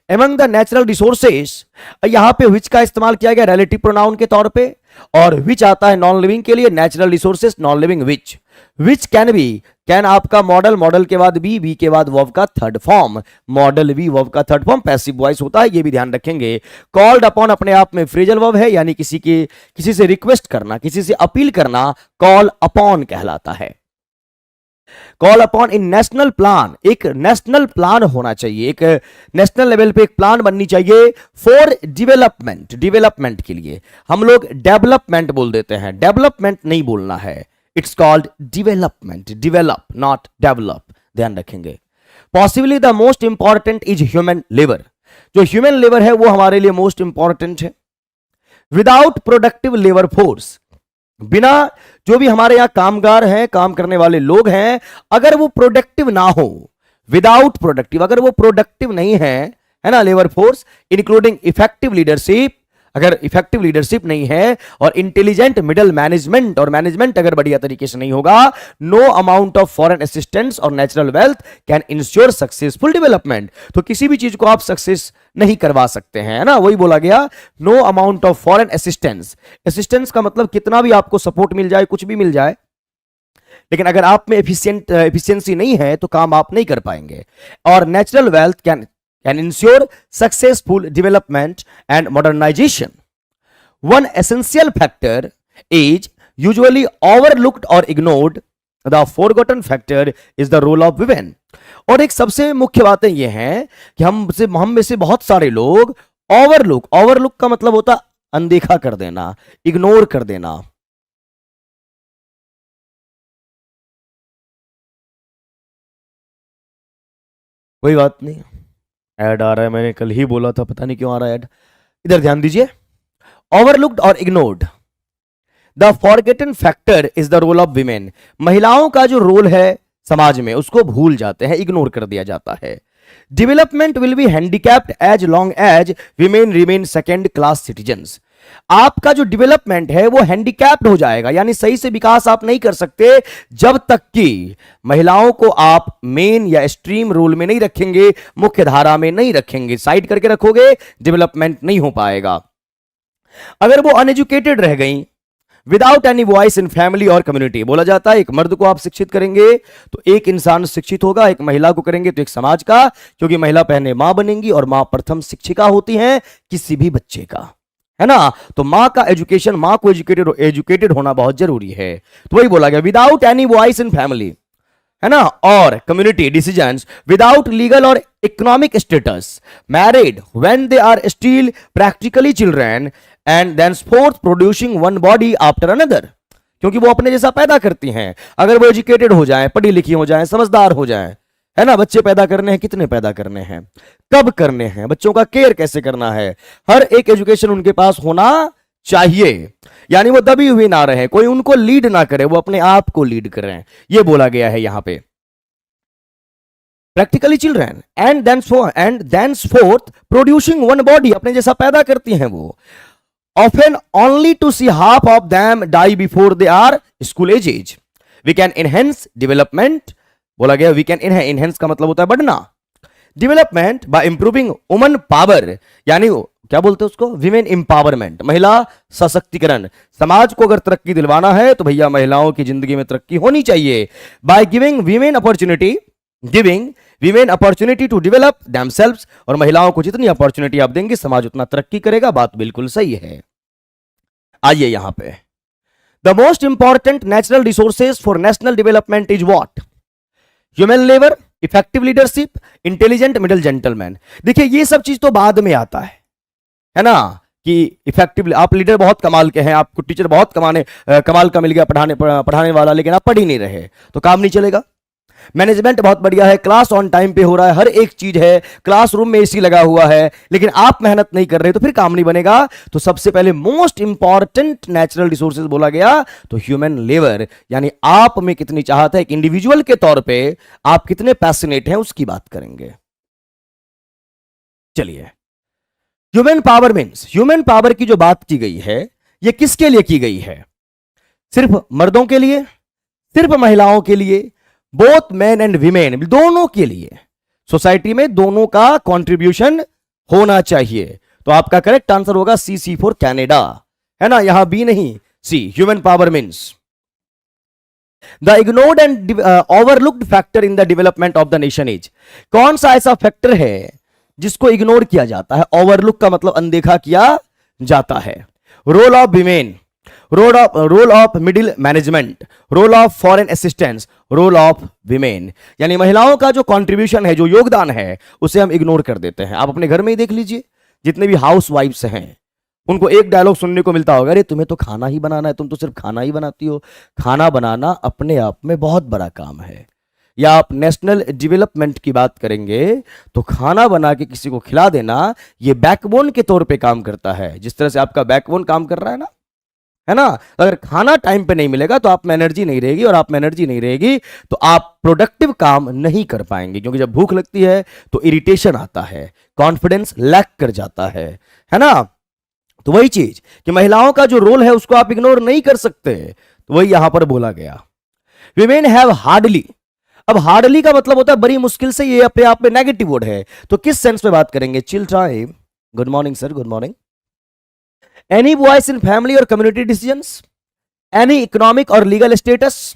एमंग द नेचुरल रिसोर्सेस, यहां पे विच का इस्तेमाल किया गया रिलेटिव प्रोनाउन के तौर पे, और विच आता है नॉन लिविंग के लिए। Natural resources non living which. Which can be, can आपका मॉडल, मॉडल के बाद बी के बाद वर्ब का third form, model be verb का थर्ड फॉर्म पैसिव वॉइस होता है, ये भी ध्यान रखेंगे। कॉल्ड अपॉन अपने आप में फ्रेजल वर्ब है, यानी किसी से रिक्वेस्ट करना, किसी से अपील करना कॉल अपॉन कहलाता है। कॉल अपॉन इन नेशनल प्लान, एक नेशनल प्लान होना चाहिए, एक नेशनल लेवल पे एक प्लान बननी चाहिए फॉर डेवलपमेंट। डेवलपमेंट के लिए हम लोग डेवलपमेंट बोल देते हैं, डेवलपमेंट नहीं बोलना है। It's called development, develop not develop, ध्यान रखेंगे। Possibly the most important is human labour, जो ह्यूमन लेबर है वो हमारे लिए मोस्ट इंपॉर्टेंट है। विदाउट प्रोडक्टिव लेबर फोर्स, बिना जो भी हमारे यहां कामगार हैं, काम करने वाले लोग हैं, अगर वो प्रोडक्टिव ना हो, विदाउट प्रोडक्टिव, अगर वो प्रोडक्टिव नहीं है ना labour force, including effective leadership, अगर इफेक्टिव लीडरशिप नहीं है और इंटेलिजेंट मिडल मैनेजमेंट, और मैनेजमेंट अगर बढ़िया तरीके से नहीं होगा, no amount of foreign assistance और natural wealth can ensure successful development. तो किसी भी चीज को आप सक्सेस नहीं करवा सकते हैं, है ना। वही बोला गया, no amount of foreign assistance. Assistance का मतलब कितना भी आपको सपोर्ट मिल जाए, कुछ भी मिल जाए, लेकिन अगर आप में एफिशिएंसी नहीं है तो काम आप नहीं कर पाएंगे। और natural wealth can ensure successful development and modernization. One essential factor is usually overlooked or ignored. The forgotten factor is the role of women. और एक सबसे मुख्य बातें ये हैं कि हम में से बहुत सारे लोग ओवरलुक का मतलब होता अनदेखा कर देना, इग्नोर कर देना। कोई बात नहीं, ऐड आ रहा है, मैंने कल ही बोला था, पता नहीं क्यों आ रहा है ऐड। इधर ध्यान दीजिए, ओवरलुक्ड और ignored. The forgotten factor is the role of women. महिलाओं का जो रोल है समाज में उसको भूल जाते हैं, इग्नोर कर दिया जाता है। Development will be handicapped as long as women remain second class citizens. आपका जो डेवलपमेंट है वो हैंडीकैप्ड हो जाएगा, यानी सही से विकास आप नहीं कर सकते जब तक कि महिलाओं को आप मेन या एक्सट्रीम रोल में नहीं रखेंगे, मुख्य धारा में नहीं रखेंगे, साइड करके रखोगे, डेवलपमेंट नहीं हो पाएगा। अगर वो अनएजुकेटेड रह गई, without any voice in family और कम्युनिटी, बोला जाता है एक मर्द को आप शिक्षित करेंगे तो एक इंसान शिक्षित होगा, एक महिला को करेंगे तो एक समाज का, क्योंकि महिला पहले मां बनेंगी और मां प्रथम शिक्षिका होती है किसी भी बच्चे का, है ना। तो मां का एजुकेशन, मां को एजुकेटेड होना बहुत जरूरी है। तो वही बोला गया, without any voice in family, है ना, और कम्युनिटी डिसीजंस, विदाउट लीगल और economic status, married when they are still practically children and thenceforth producing one body after another, क्योंकि वो अपने जैसा पैदा करती हैं। अगर वो एजुकेटेड हो जाएं, पढ़ी लिखी हो जाएं, समझदार हो जाएं, है ना। बच्चे पैदा करने हैं, कितने पैदा करने हैं, कब करने हैं, बच्चों का केयर कैसे करना है, हर एक एजुकेशन उनके पास होना चाहिए। यानी वो दबी हुई ना रहे, कोई उनको लीड ना करे, वो अपने आप को लीड करें, ये बोला गया है यहां पे। Practically children and thenceforth producing one body, अपने जैसा पैदा करती हैं वो। often only to see half of them die before they are school age. We can enhance development, बोला गया we can enhance का मतलब होता है बढ़ना, development bye improving woman power, यानी क्या बोलते हैं उसको, विमेन एम्पावरमेंट, महिला सशक्तिकरण। समाज को अगर तरक्की दिलवाना है तो भैया महिलाओं की जिंदगी में तरक्की होनी चाहिए। By giving women opportunity to develop themselves, और महिलाओं को जितनी अपॉर्चुनिटी आप देंगे समाज उतना तरक्की करेगा। बात बिल्कुल सही है। आइए यहां पे, the most important natural resources for national development is what? Human labour, effective leadership, intelligent middle gentleman. देखिए ये सब चीज तो बाद में आता है ना, कि इफेक्टिव, आप लीडर बहुत कमाल के हैं, आपको टीचर बहुत कमाल का मिल गया पढ़ाने वाला, लेकिन आप पढ़ ही नहीं रहे तो काम नहीं चलेगा। मैनेजमेंट बहुत बढ़िया है, क्लास ऑन टाइम पे हो रहा है, हर एक चीज है, क्लासरूम में एसी लगा हुआ है, लेकिन आप मेहनत नहीं कर रहे तो फिर काम नहीं बनेगा। तो सबसे पहले मोस्ट इंपॉर्टेंट नेचुरल रिसोर्सेज बोला गया तो ह्यूमन लेबर, यानी आप में कितनी चाहत है, एक इंडिविजुअल के तौर पे आप कितने पैशनेट हैं उसकी बात करेंगे। चलिए, human power means, human power की जो बात की गई है ये किसके लिए की गई है? सिर्फ मर्दों के लिए, सिर्फ महिलाओं के लिए, बोथ मैन एंड वीमेन, दोनों के लिए। सोसाइटी में दोनों का कंट्रीब्यूशन होना चाहिए। तो आपका करेक्ट आंसर होगा सी फॉर कनाडा, है ना, यहां बी नहीं C. Human power means the ignored and overlooked factor in the development of the nation is, कौन सा ऐसा फैक्टर है जिसको इग्नोर किया जाता है? ओवरलुक का मतलब अनदेखा किया जाता है। Role of women, role of middle management, role of foreign assistance, role of women, यानी महिलाओं का जो कंट्रीब्यूशन है, जो योगदान है, उसे हम इग्नोर कर देते हैं। आप अपने घर में ही देख लीजिए, जितने भी हाउस वाइफ्स हैं उनको एक डायलॉग सुनने को मिलता होगा, अरे तुम्हें तो खाना ही बनाना है, तुम तो सिर्फ खाना ही बनाती हो। खाना बनाना अपने आप में बहुत बड़ा काम है। या आप नेशनल डेवलपमेंट की बात करेंगे तो खाना बना के किसी को खिला देना ये बैकबोन के तौर पे काम करता है। जिस तरह से आपका बैकबोन काम कर रहा है ना, अगर खाना टाइम पे नहीं मिलेगा तो आप में एनर्जी नहीं रहेगी, और आप में एनर्जी नहीं रहेगी तो आप प्रोडक्टिव काम नहीं कर पाएंगे, क्योंकि जब भूख लगती है तो इरिटेशन आता है, कॉन्फिडेंस लैक कर जाता है ना। तो वही चीज कि महिलाओं का जो रोल है उसको आप इग्नोर नहीं कर सकते, तो वही यहां पर बोला गया। विमेन हैव हार्डली, अब हार्डली का मतलब होता है बड़ी मुश्किल से, ये अपने आप में नेगेटिव वर्ड है, तो किस सेंस में बात करेंगे? Chill time, good morning sir, good morning. Any voice in family or community decisions, any economic or legal status,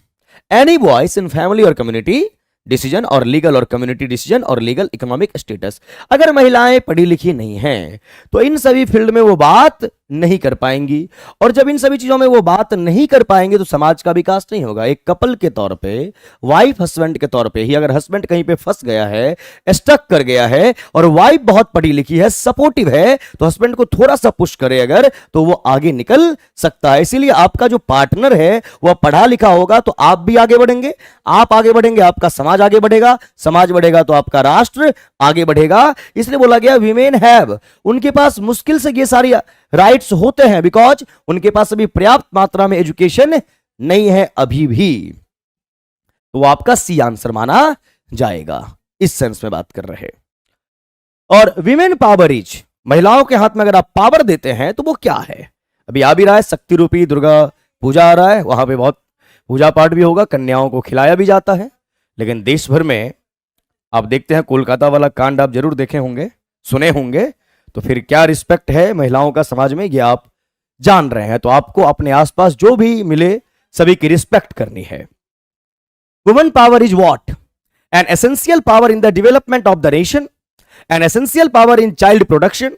any voice in family or community decision और लीगल और कम्युनिटी डिसीजन और लीगल इकोनॉमिक स्टेटस। अगर महिलाएं पढ़ी लिखी नहीं हैं तो इन सभी फील्ड में वो बात नहीं कर पाएंगी, और जब इन सभी चीजों में वो बात नहीं कर पाएंगे तो समाज का विकास नहीं होगा। एक कपल के तौर पे, वाइफ हस्बैंड के तौर पे ही, अगर हस्बैंड कहीं पे फंस गया है, स्टक कर गया है, और वाइफ बहुत पढ़ी लिखी है, सपोर्टिव है, तो हस्बैंड को थोड़ा सा पुश करे अगर, तो वो आगे निकल सकता है। इसीलिए आपका जो पार्टनर है वह पढ़ा लिखा होगा तो आप भी आगे बढ़ेंगे, आप आगे बढ़ेंगे आपका समाज आगे बढ़ेगा, समाज बढ़ेगा तो आपका राष्ट्र आगे बढ़ेगा। इसलिए बोला गया वीमेन हैव, उनके पास मुश्किल से ये सारी राइट्स होते हैं, बिकॉज उनके पास अभी पर्याप्त मात्रा में एजुकेशन नहीं है अभी भी। तो आपका सी आंसर माना जाएगा, इस सेंस में बात कर रहे। और विमेन पावर इज, महिलाओं के हाथ में अगर आप पावर देते हैं तो वो क्या है? अभी आ भी रहा है शक्ति रूपी दुर्गा पूजा आ रहा है, वहां पे बहुत पूजा पाठ भी होगा, कन्याओं को खिलाया भी जाता है। लेकिन देश भर में आप देखते हैं, कोलकाता वाला कांड आप जरूर देखे होंगे, सुने होंगे, तो फिर क्या रिस्पेक्ट है महिलाओं का समाज में ये आप जान रहे हैं। तो आपको अपने आसपास जो भी मिले सभी की रिस्पेक्ट करनी है। Women power is what? An essential power in the development of the nation, an essential power in child production,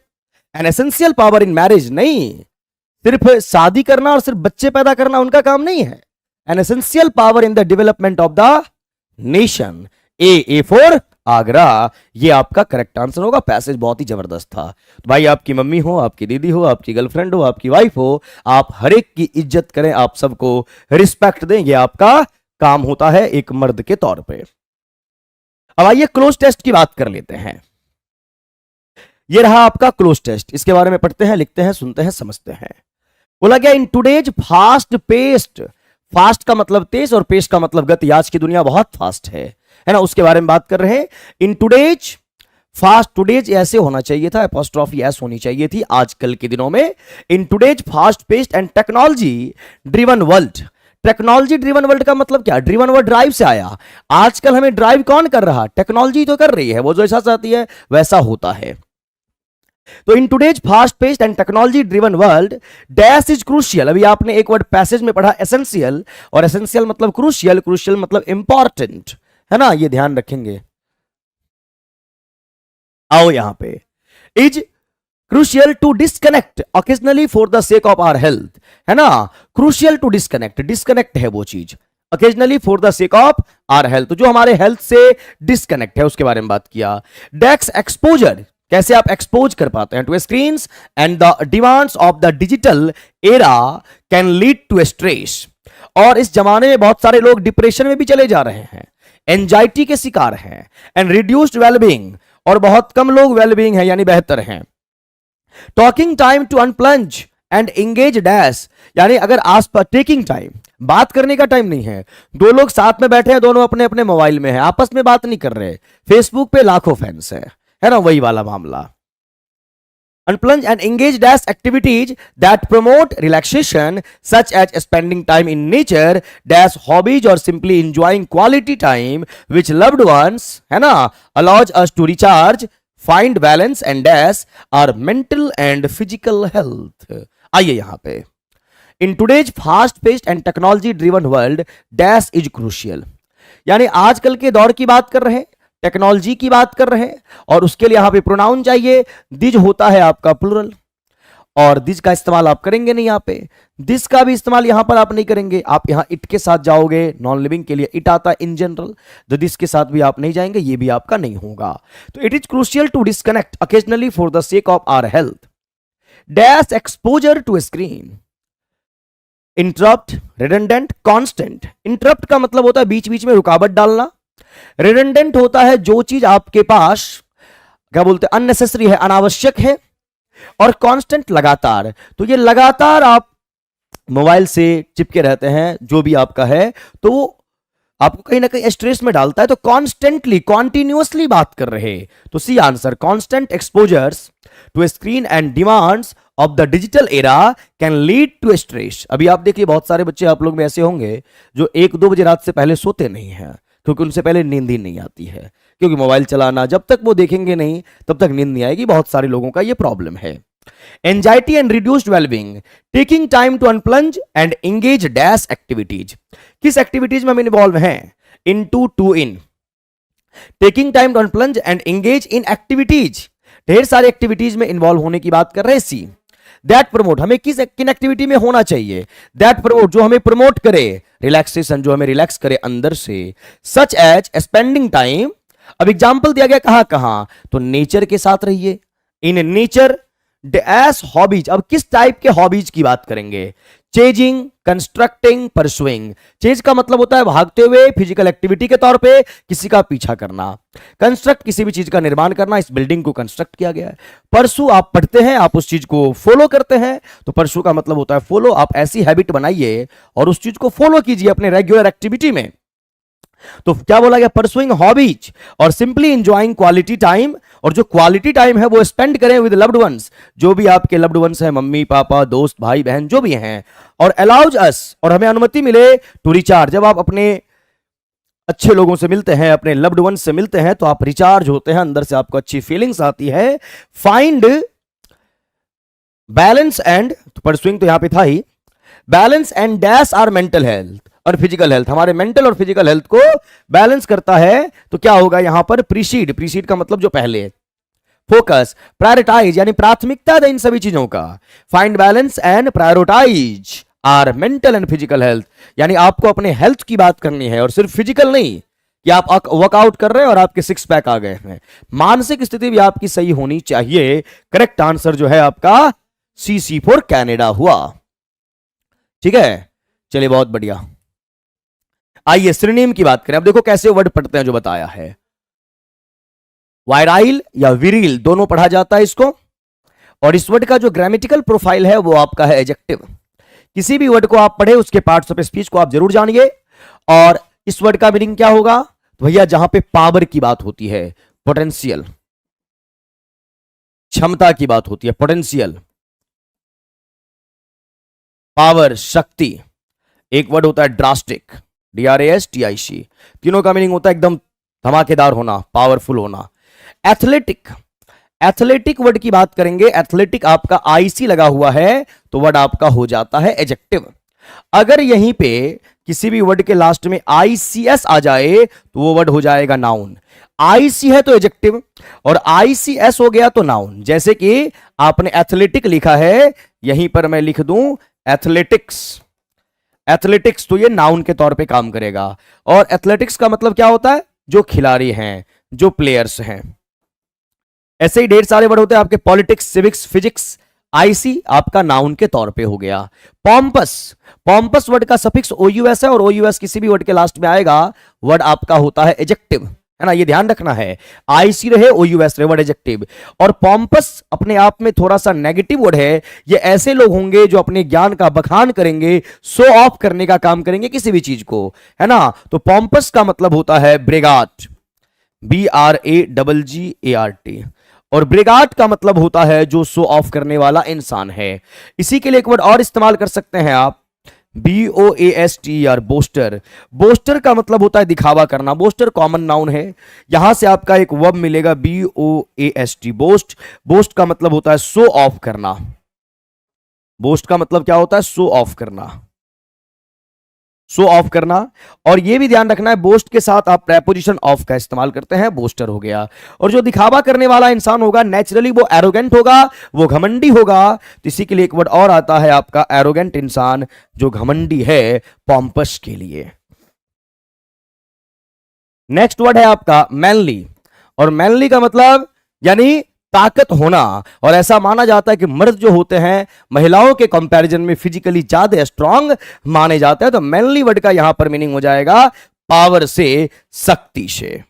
an essential power in marriage. नहीं, सिर्फ शादी करना और सिर्फ बच्चे पैदा करना उनका काम नहीं है। An essential power in the development of the nation. A for Agra, ये आपका करेक्ट आंसर होगा। पैसेज बहुत ही जबरदस्त था। तो भाई आपकी मम्मी हो, आपकी दीदी हो, आपकी गर्लफ्रेंड हो, आपकी वाइफ हो, आप हर एक की इज्जत करें, आप सबको रिस्पेक्ट दें, ये आपका काम होता है एक मर्द के तौर पे। अब आइए क्लोज टेस्ट की बात कर लेते हैं। ये रहा आपका क्लोज टेस्ट, इसके बारे में पढ़ते हैं, लिखते हैं, सुनते हैं, समझते हैं। बोला गया in today's fast paste, fast का मतलब तेज और पेस्ट का मतलब गति। आज की दुनिया बहुत फास्ट है ना, उसके बारे में बात कर रहे हैं। इन टुडेज फास्ट टुडेज ऐसे होना चाहिए था, एपोस्ट्रॉफी एस होनी चाहिए थी आजकल के दिनों में। In today's fast paced and technology driven world. Technology driven world का मतलब क्या? ड्रिवन वर्ल्ड ड्राइव से आया। आजकल हमें ड्राइव कौन कर रहा? टेक्नोलॉजी तो कर रही है, वो जो ऐसा चाहती है वैसा होता है। तो in today's fast paced and technology driven world dash is crucial. अभी आपने एक वर्ड पैसेज में पढ़ा एसेंशियल, और एसेंशियल मतलब क्रूशियल, क्रूशियल मतलब इंपॉर्टेंट, है ना, ये ध्यान रखेंगे। आओ यहां पे, is crucial to disconnect occasionally for the sake of our health, है ना। क्रूशियल टू डिस्कनेक्ट, डिस्कनेक्ट है वो चीज, occasionally for the sake of our health, जो हमारे हेल्थ से डिस्कनेक्ट है उसके बारे में बात किया। डेक्स एक्सपोजर, कैसे आप एक्सपोज कर पाते हैं to screens and the demands of the digital era can lead to stress. और इस जमाने में बहुत सारे लोग डिप्रेशन में भी चले जा रहे हैं, एंजाइटी के शिकार हैं, एंड रिड्यूस्ड वेलबींग, और बहुत कम लोग वेलबींग है यानी बेहतर हैं। Talking time to unplug and engage dash, यानी अगर आसपास टेकिंग टाइम, बात करने का टाइम नहीं है। दो लोग साथ में बैठे हैं, दोनों अपने अपने मोबाइल में हैं, आपस में बात नहीं कर रहे, फेसबुक पे लाखों फैंस है ना, वही वाला मामला। Unplunge and engage dash activities that promote relaxation such as spending time in nature dash hobbies or simply enjoying quality time with loved ones, है ना, allows us to recharge, find balance and dash our mental and physical health। आइए यहां पे, in today's fast paced and technology driven world dash is crucial, यानी आजकल के दौर की बात कर रहे हैं, टेक्नोलॉजी की बात कर रहे हैं, और उसके लिए यहां पे प्रोनाउन चाहिए। दिज होता है आपका प्लूरल, और दिज का इस्तेमाल आप करेंगे नहीं यहां पे, दिस का भी इस्तेमाल यहां पर आप नहीं करेंगे। आप यहां इट के साथ जाओगे, नॉन लिविंग के लिए इट आता है इन जनरल, तो दिस के साथ भी आप नहीं जाएंगे, ये भी आपका नहीं होगा। तो it is crucial to disconnect occasionally for the sake of our health dash exposure to screen. Interrupt, redundant, constant. Interrupt का मतलब होता है बीच बीच में रुकावट डालना। रिडंडेंट होता है जो चीज आपके पास क्या बोलते हैं अननेसेसरी है, अनावश्यक है। और कांस्टेंट लगातार, तो ये लगातार आप मोबाइल से चिपके रहते हैं जो भी आपका है, तो आपको कहीं ना कहीं स्ट्रेस में डालता है। तो कॉन्स्टेंटली, कॉन्टिन्यूअसली बात कर रहे, तो C answer, constant exposures to screen and demands of the digital era can lead to stress. अभी आप देखिए बहुत सारे बच्चे आप लोग में ऐसे होंगे जो 1-2 बजे रात से पहले सोते नहीं हैं, क्योंकि उनसे पहले नींद ही नहीं आती है, क्योंकि मोबाइल चलाना जब तक वो देखेंगे नहीं तब तक नींद नहीं आएगी। बहुत सारे लोगों का ये प्रॉब्लम है। Anxiety and reduced wellbeing, taking time to unplug and engage dash activities. किस एक्टिविटीज में हम इन्वॉल्व हैं? In to in, taking time to unplug and engage in activities, ढेर सारे एक्टिविटीज में इन्वॉल्व होने की बात कर रहे हैं। सी दैट प्रमोट, हमें किन एक्टिविटी में होना चाहिए? दैट प्रमोट, जो हमें प्रमोट करे रिलैक्सेशन, जो हमें रिलैक्स करे अंदर से। सच एज स्पेंडिंग टाइम, अब एग्जांपल दिया गया कहां कहां, तो नेचर के साथ रहिए, इन नेचर एज हॉबीज। अब किस टाइप के हॉबीज की बात करेंगे? Chasing, constructing, pursuing. चेज का मतलब होता है भागते हुए, फिजिकल एक्टिविटी के तौर पे किसी का पीछा करना। कंस्ट्रक्ट, किसी भी चीज का निर्माण करना, इस बिल्डिंग को कंस्ट्रक्ट किया गया है। परसू, आप पढ़ते हैं, आप उस चीज को फॉलो करते हैं, तो परसू का मतलब होता है फॉलो। आप ऐसी हैबिट बनाइए और उस चीज को फॉलो कीजिए अपने रेगुलर एक्टिविटी में। तो क्या बोला गया? परसुइंग हॉबीज और सिंपली एंजॉयिंग क्वालिटी टाइम, और जो क्वालिटी टाइम है वो स्पेंड करें विद लव्ड वंस, जो भी आपके लव्ड वंस हैं, मम्मी पापा दोस्त भाई बहन जो भी हैं। और अलाउज अस, और हमें अनुमति मिले टू रिचार्ज, जब आप अपने अच्छे लोगों से मिलते हैं, अपने लव्ड वंस से मिलते हैं, तो आप रिचार्ज होते हैं, अंदर से आपको अच्छी फीलिंग्स आती है। फाइंड बैलेंस एंड, तो परसुइंग तो यहां पे था ही, balance and dash our mental health और फिजिकल हेल्थ, हमारे मेंटल और फिजिकल हेल्थ को बैलेंस करता है। तो क्या होगा यहां पर? प्रीसीड, प्रीसीड का मतलब जो पहले। फोकस, प्रायोरिटाइज, यानी प्राथमिकता दें इन सभी चीजों का। Find balance and prioritize our mental and physical health, यानी आपको अपने हेल्थ की बात करनी है, और सिर्फ फिजिकल नहीं कि आप वर्कआउट कर रहे हैं और आपके 6 पैक आ गए हैं। मानसिक स्थिति भी आपकी सही होनी चाहिए। करेक्ट आंसर जो है आपका CC फॉर कैनेडा हुआ। ठीक है, चलिए बहुत बढ़िया। आइए सिनोनिम की बात करें। अब देखो कैसे वर्ड पढ़ते हैं जो बताया है। वायराइल या विरिल दोनों पढ़ा जाता है इसको, और इस वर्ड का जो ग्रामेटिकल प्रोफाइल है वो आपका है एडजेक्टिव। किसी भी वर्ड को आप पढ़े उसके पार्ट्स ऑफ स्पीच को आप जरूर जानिए। और इस वर्ड का मीनिंग क्या होगा? तो भैया जहां पे पावर की बात होती है, पोटेंशियल, क्षमता की बात होती है, पोटेंशियल, पावर, शक्ति। एक वर्ड होता है ड्रास्टिक, DRASTIC, तीनों का मीनिंग होता है एकदम धमाकेदार होना, पावरफुल होना। एथलेटिक, एथलेटिक वर्ड की बात करेंगे, एथलेटिक आपका IC लगा हुआ है तो वर्ड आपका हो जाता है एडजेक्टिव। अगर यहीं पे किसी भी वर्ड के लास्ट में ICS आ जाए तो वो वर्ड हो जाएगा नाउन। IC है तो एडजेक्टिव और ICS हो गया तो नाउन। जैसे कि आपने एथलेटिक लिखा है, यहीं पर मैं लिख दूं एथलेटिक्स, एथलेटिक्स, तो ये नाउन के तौर पे काम करेगा। और एथलेटिक्स का मतलब क्या होता है? जो खिलाड़ी हैं, जो प्लेयर्स हैं। ऐसे ही ढेर सारे वर्ड होते हैं आपके, पॉलिटिक्स, सिविक्स, फिजिक्स। IC आपका नाउन के तौर पे हो गया। पॉम्पस, पॉम्पस वर्ड का सफिक्स OUS है और OUS किसी भी वर्ड के लास्ट में आएगा, वर्ड आपका होता है एडजेक्टिव, है ना, ये ध्यान रखना है। IC रहे OUS रहे, वर्ड एडजेक्टिव। और पॉम्पस अपने आप में थोड़ा सा नेगेटिव वर्ड है। ये ऐसे लोग होंगे जो अपने ज्ञान का बखान करेंगे, शो ऑफ करने का काम करेंगे किसी भी चीज को, है ना। तो पॉम्पस का मतलब होता है ब्रेगाट, BRAGGART। और ब्रिगाट का मतलब होता है जो शो ऑफ करने वाला इंसान है। इसी के लिए एक वर्ड और इस्तेमाल कर सकते हैं आप, BOASTER, बोस्टर। बोस्टर का मतलब होता है दिखावा करना। बोस्टर कॉमन नाउन है, यहां से आपका एक वर्ब मिलेगा BOAST, बोस्ट। बोस्ट का मतलब होता है शो ऑफ करना। बोस्ट का मतलब क्या होता है? शो ऑफ करना, शो ऑफ करना। और यह भी ध्यान रखना है, बोस्ट के साथ आप प्रेपोजिशन ऑफ का इस्तेमाल करते हैं, बोस्टर हो गया। और जो दिखावा करने वाला इंसान होगा, नेचुरली वो एरोगेंट होगा, वो घमंडी होगा। तो इसी के लिए एक वर्ड और आता है आपका, एरोगेंट इंसान जो घमंडी है, पॉम्पस के लिए। नेक्स्ट वर्ड है आपका मैनली। और मैनली का मतलब यानी ताकत होना। और ऐसा माना जाता है कि मर्द जो होते हैं महिलाओं के कंपैरिजन में फिजिकली ज्यादा स्ट्रांग माने जाते हैं। तो मैनली वर्ड का यहां पर मीनिंग हो जाएगा पावर से, शक्ति से।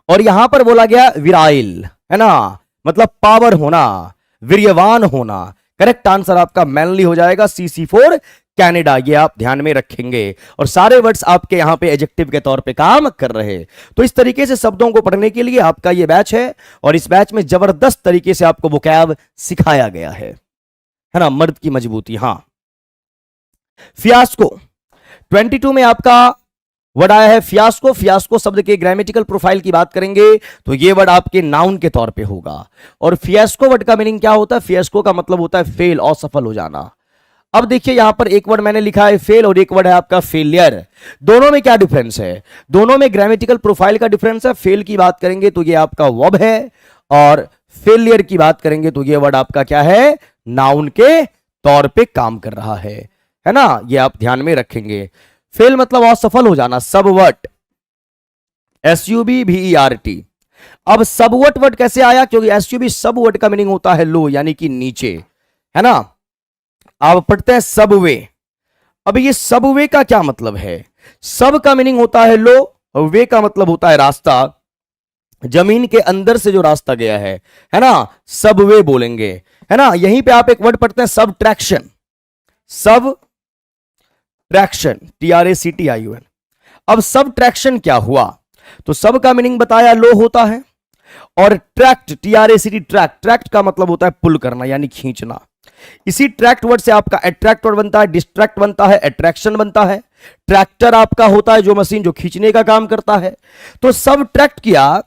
और यहां पर बोला गया विराइल, है ना, मतलब पावर होना, वीर्यवान होना। करेक्ट आंसर आपका मैनली हो जाएगा, CC फॉर कनाडा। ये आप ध्यान में रखेंगे। और सारे वर्ड्स आपके यहां पे एडजेक्टिव के तौर पे काम कर रहे। तो इस तरीके से शब्दों को पढ़ने के लिए आपका ये बैच है। और इस बैच में जबरदस्त तरीके से आपको वोकैब सिखाया गया है ना। मर्द की मजबूती, हां। फियास्को 22 में आपका वर्ड आया है फियास्को। फियास्को शब्द के ग्रामेटिकल प्रोफाइल की बात करेंगे तो ये वर्ड आपके नाउन के तौर पे होगा। और फियास्को वर्ड का मीनिंग क्या होता है? फियास्को का मतलब होता है फेल, असफल हो जाना। अब देखिए यहां पर एक वर्ड मैंने लिखा है फेल और एक वर्ड है आपका फेलियर। दोनों में क्या डिफरेंस है? दोनों में ग्रामेटिकल प्रोफाइल का डिफरेंस है। फेल की बात करेंगे तो ये आपका वर्ब है और फेलियर की बात करेंगे तो ये वर्ड आपका क्या है? नाउन के तौर पे काम कर रहा है ना। ये आप ध्यान में रखेंगे। फेल मतलब असफल हो जाना, सबवर्ट, SUBVERT। अब सबवर्ट वर्ड कैसे आया? क्योंकि SUB सबवर्ट का मीनिंग होता है लो, यानी कि नीचे, है ना। आप पढ़ते हैं सबवे। अब ये सबवे का क्या मतलब है? सब का मीनिंग होता है लो और वे का मतलब होता है रास्ता, जमीन के अंदर से जो रास्ता गया है ना, सबवे बोलेंगे, है ना। यहीं पे आप एक वर्ड पढ़ते हैं सब ट्रैक्शन, सब ट्रैक्शन, TRACTION। अब सब ट्रैक्शन क्या हुआ? तो सब का मीनिंग बताया लो होता है और ट्रैक्ट, TRACT, ट्रैक्ट, ट्रैक्ट का मतलब होता है पुल करना यानी खींचना। इसी ट्रैक्ट वर्ड से आपका अट्रैक्ट वर्ड बनता है, डिस्ट्रैक्ट बनता है, अट्रैक्शन बनता है। ट्रैक्टर आपका होता है जो मशीन जो खींचने का काम करता है। तो सब ट्रैक्ट किया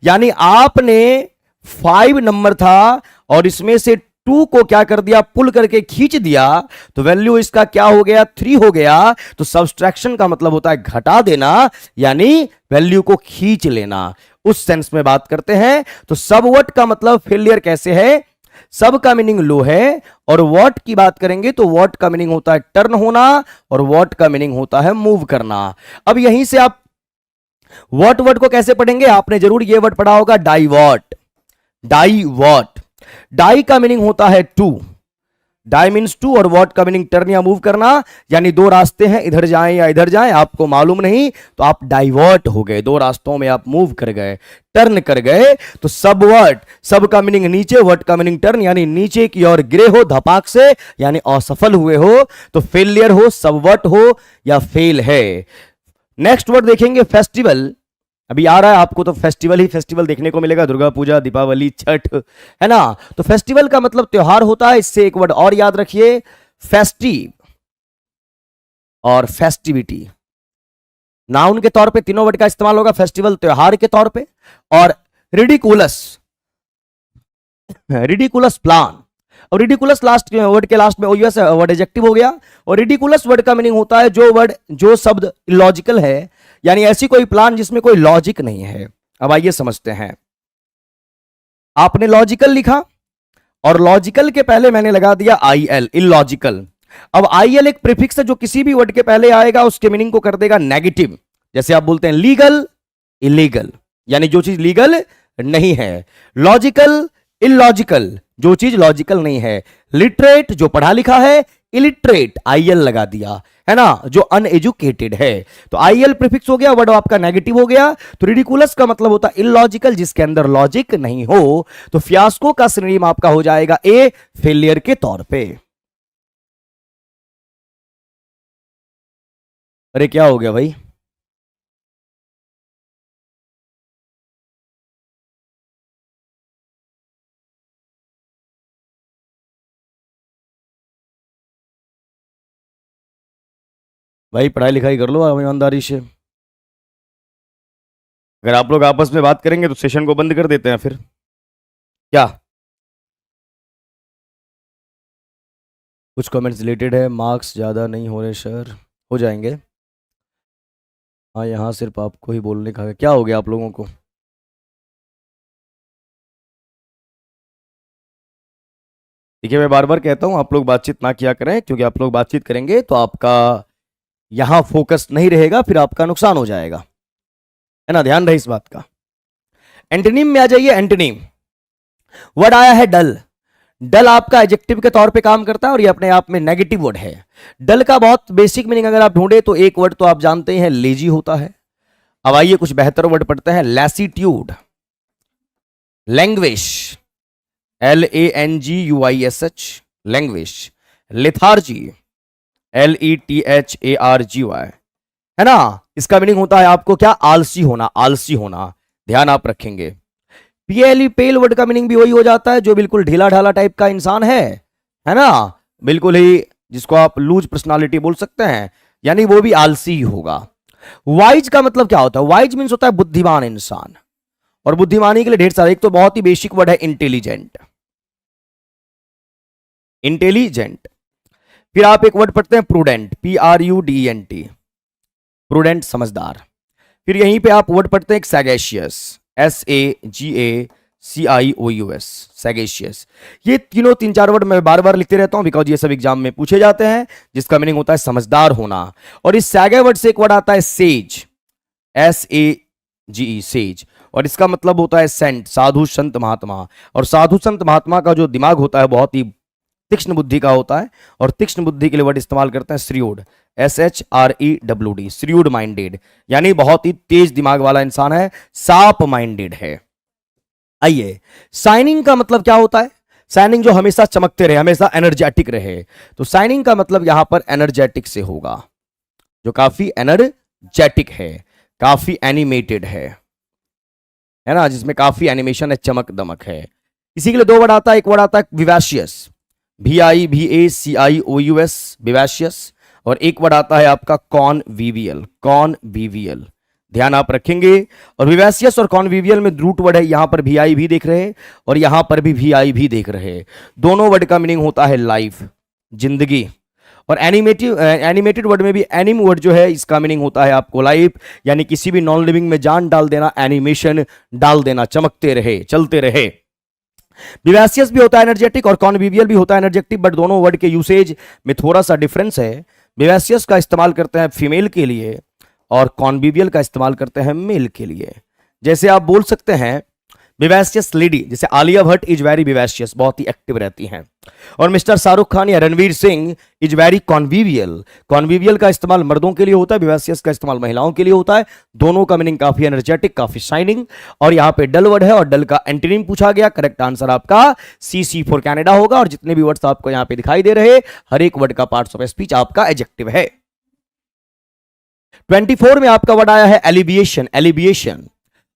यानी आपने 5 नंबर था और इसमें से 2 को क्या कर दिया? पुल करके खींच दिया। तो वैल्यू इसका क्या हो गया? 3 हो गया। तो सब्सट्रैक्शन का मतलब होता है घटा देना यानी वैल्यू को खींच लेना, उस सेंस में बात करते हैं। तो सबवर्ट का मतलब फेलियर कैसे है? सब का मीनिंग लो है और वॉट की बात करेंगे तो वॉट का मीनिंग होता है टर्न होना और वॉट का मीनिंग होता है मूव करना। अब यहीं से आप वॉट वर्ड को कैसे पढ़ेंगे? आपने जरूर ये वर्ड पढ़ा होगा डाइवॉट, डाइवॉट। डाई का मीनिंग होता है टू, डाई मीन्स टू और वॉट का मीनिंग टर्न या मूव करना, यानी 2 रास्ते हैं, इधर जाएं या इधर जाएं, आपको मालूम नहीं तो आप डाइवर्ट हो गए, 2 रास्तों में आप मूव कर गए, टर्न कर गए। तो सबवर्ट, सब का मीनिंग नीचे, वर्ट का मीनिंग टर्न, यानी नीचे की ओर गिरे हो धपाक से यानी असफल हुए हो। तो फेलियर हो, सबवर्ट हो या फेल है। नेक्स्ट वर्ड देखेंगे फेस्टिवल। अभी आ रहा है आपको तो फेस्टिवल ही फेस्टिवल देखने को मिलेगा, दुर्गा पूजा, दीपावली, छठ, है ना। तो फेस्टिवल का मतलब त्योहार होता है। इससे एक वर्ड और याद रखिए, फेस्टिव और फेस्टिविटी। नाउन के तौर पे तीनों वर्ड का इस्तेमाल होगा, फेस्टिवल त्योहार के तौर पे, और रिडिकुलस, रिडिकुलस प्लान। और रिडिकुलस लास्ट वर्ड के लास्ट में ओयूएस वर्ड एडजेक्टिव हो गया। और रिडिकुलस वर्ड का मीनिंग होता है जो शब्द इलॉजिकल है, यानी ऐसी कोई प्लान जिसमें कोई लॉजिक नहीं है। अब आइए समझते हैं। आपने लॉजिकल लिखा और लॉजिकल के पहले मैंने लगा दिया आईएल, इलॉजिकल। अब आईएल एक प्रीफिक्स है जो किसी भी वर्ड के पहले आएगा उसके मीनिंग को कर देगा नेगेटिव। जैसे आप बोलते हैं लीगल, इलीगल, यानी जो चीज लीगल नहीं है। लॉजिकल, इलॉजिकल, जो चीज लॉजिकल नहीं है। लिटरेट, जो पढ़ा लिखा है। इलिटरेट, आईएल लगा दिया, है ना, जो अनएजुकेटेड है। तो आईएल प्रीफिक्स हो गया, वर्ड आपका नेगेटिव हो गया। तो रिडिकुलस का मतलब होता है इलॉजिकल, जिसके अंदर लॉजिक नहीं हो। तो फियास्को का सिनोनिम आपका हो जाएगा ए, फेलियर के तौर पे। अरे क्या हो गया भाई? भाई पढ़ाई लिखाई कर लो आप ईमानदारी से। अगर आप लोग आपस में बात करेंगे तो सेशन को बंद कर देते हैं फिर। क्या कुछ कमेंट्स रिलेटेड है? मार्क्स ज़्यादा नहीं हो रहे सर। हो जाएंगे। हाँ, यहाँ सिर्फ आपको ही बोलने का है। क्या हो गया आप लोगों को? देखिए, मैं बार बार कहता हूँ आप लोग बातचीत ना किया करें, क्योंकि आप लोग बातचीत करेंगे तो आपका यहाँ फोकस नहीं रहेगा, फिर आपका नुकसान हो जाएगा, है ना। ध्यान रहे इस बात का। एंटोनिम में आ जाइए। एंटोनिम वर्ड आया है डल। डल आपका एडजेक्टिव के तौर पे काम करता है और ये अपने आप में नेगेटिव वर्ड है। डल का बहुत बेसिक मीनिंग अगर आप ढूंढे तो एक वर्ड तो आप जानते हैं, लेजी होता है। अब आइए कुछ बेहतर वर्ड पढ़ते हैं। Lassitude, language, LANGUISH, language. Lethargy, LETHARGY, है ना। इसका मीनिंग होता है आपको क्या? आलसी होना, आलसी होना। ध्यान आप रखेंगे। पीएलई, पेल वर्ड का मीनिंग भी वही हो जाता है, जो बिल्कुल ढीला ढाला टाइप का इंसान है ना, बिल्कुल ही, जिसको आप लूज पर्सनालिटी बोल सकते हैं, यानी वो भी आलसी ही होगा। वाइज का मतलब क्या होता है? वाइज मीन्स होता है बुद्धिमान इंसान। और बुद्धिमानी के लिए ढेर सारे, एक तो बहुत ही बेसिक वर्ड है इंटेलिजेंट, इंटेलिजेंट। फिर आप एक वर्ड पढ़ते हैं प्रूडेंट, PRUDENT, प्रूडेंट, समझदार। फिर यहीं पे आप वर्ड पढ़ते हैं एक सैगेशियस, SAGACIOUS, सैगेशियस। ये तीनों तीन चार वर्ड मैं बार बार लिखते रहता हूं बिकॉज ये सब एग्जाम में पूछे जाते हैं, जिसका मीनिंग होता है समझदार होना। और इस सैगे वर्ड से एक वर्ड आता है सेज, SAGE, सेज। और इसका मतलब होता है सेंट, साधु संत महात्मा। और साधु संत महात्मा का जो दिमाग होता है बहुत ही तीक्ष्ण बुद्धि का होता है। और तीक्ष्ण बुद्धि के लिए वर्ड इस्तेमाल करते हैं श्रीउड, SHREWD, श्रीउड माइंडेड, यानी बहुत ही तेज दिमाग वाला इंसान है, शार्प माइंडेड है। आइए, शाइनिंग का मतलब क्या होता है? शाइनिंग जो हमेशा चमकते रहे, हमेशा एनर्जेटिक रहे। तो शाइनिंग का मतलब यहां पर एनर्जेटिक से होगा, जो काफी एनर्जेटिक है, काफी एनिमेटेड है ना, जिसमें काफी एनिमेशन है, चमक दमक है। इसी के लिए दो वर्ड आता है। एक वर्ड आता है विवाशियस, VIVACIOUS, विवाशियस। और एक वर्ड आता है आपका कॉनवीवियल, कॉनवीवियल। ध्यान आप रखेंगे। और विवासियस और कॉनवीवियल में रूट वर्ड है, यहां पर VI भी देख रहे हैं और यहां पर भी VI भी देख रहे हैं। दोनों वर्ड का मीनिंग होता है लाइफ, जिंदगी। और एनिमेटेड वर्ड में भी एनिम वर्ड जो है, इसका मीनिंग होता है आपको लाइफ, यानी किसी भी नॉन लिविंग में जान डाल देना, एनिमेशन डाल देना, चमकते रहे, चलते रहे। विवासियस भी होता है एनर्जेटिक और कॉनवीवियल भी होता है एनर्जेटिक, बट दोनों वर्ड के यूसेज में थोड़ा सा डिफरेंस है। विवासियस का इस्तेमाल करते हैं फीमेल के लिए और कॉन्विवियल का इस्तेमाल करते हैं मेल के लिए। जैसे आप बोल सकते हैं विवासियस लेडी, जैसे आलिया भट्ट इज वेरी विवासियस, बहुत ही एक्टिव रहती हैं। और मिस्टर शाहरुख खान या रणवीर सिंह इज वेरी कॉन्विवियल। कॉन्विवियल का इस्तेमाल मर्दों के लिए होता है, विवासियस का इस्तेमाल महिलाओं के लिए होता है। दोनों का मीनिंग काफी एनर्जेटिक, काफी शाइनिंग। और यहां पे डल वर्ड है और डल का एंटोनिम पूछा गया। करेक्ट आंसर आपका CC फॉर कनाडा होगा। और जितने भी वर्ड्स आपको यहां पे दिखाई दे रहे, हर एक वर्ड का पार्ट्स ऑफ स्पीच आपका एडजेक्टिव है। 24 में आपका वर्ड आया है एलिविएशन। एलिविएशन,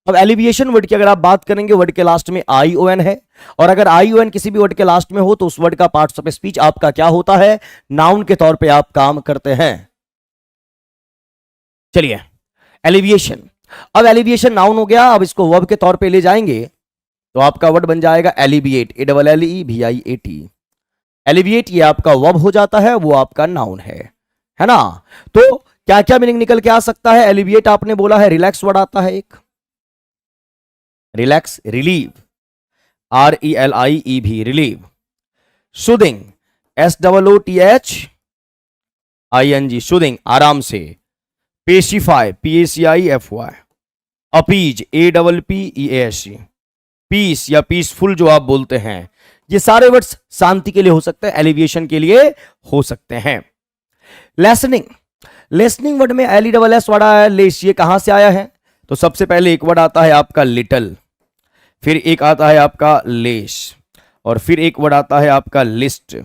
अब एलिविएशन वर्ड की अगर आप बात करेंगे, वर्ड के लास्ट में ION है, और अगर ION किसी भी वर्ड के लास्ट में हो तो उस वर्ड का पार्ट्स ऑफ स्पीच आपका क्या होता है, नाउन के तौर पे आप काम करते हैं। चलिए एलिविएशन, अब एलिविएशन नाउन हो गया, अब इसको वर्ब के तौर पे ले जाएंगे तो आपका वर्ड बन जाएगा एलिविएट, ALLEVIAT। एलिविएट ये आपका वर्ब हो जाता है, वो आपका नाउन है ना। तो क्या क्या मीनिंग निकल के आ सकता है। एलिविएट आपने बोला है, रिलैक्स वर्ड आता है एक, relax, relieve, RELIEV, relieve. Soothing, SOOTHING, soothing, आराम से। Pacify, PACIFY। Appease, APPEAS। Peace या पीसफुल जो आप बोलते हैं, ये सारे वर्ड्स शांति के लिए हो सकते हैं, एलिविएशन के लिए हो सकते हैं। लेसनिंग, लेसनिंग वर्ड में LESS वर्ड आया है, लेस, ये कहां से आया है, तो सबसे पहले एक वर्ड आता है आपका लिटिल, फिर एक आता है आपका लेस, और फिर एक वर्ड आता है आपका लिस्ट।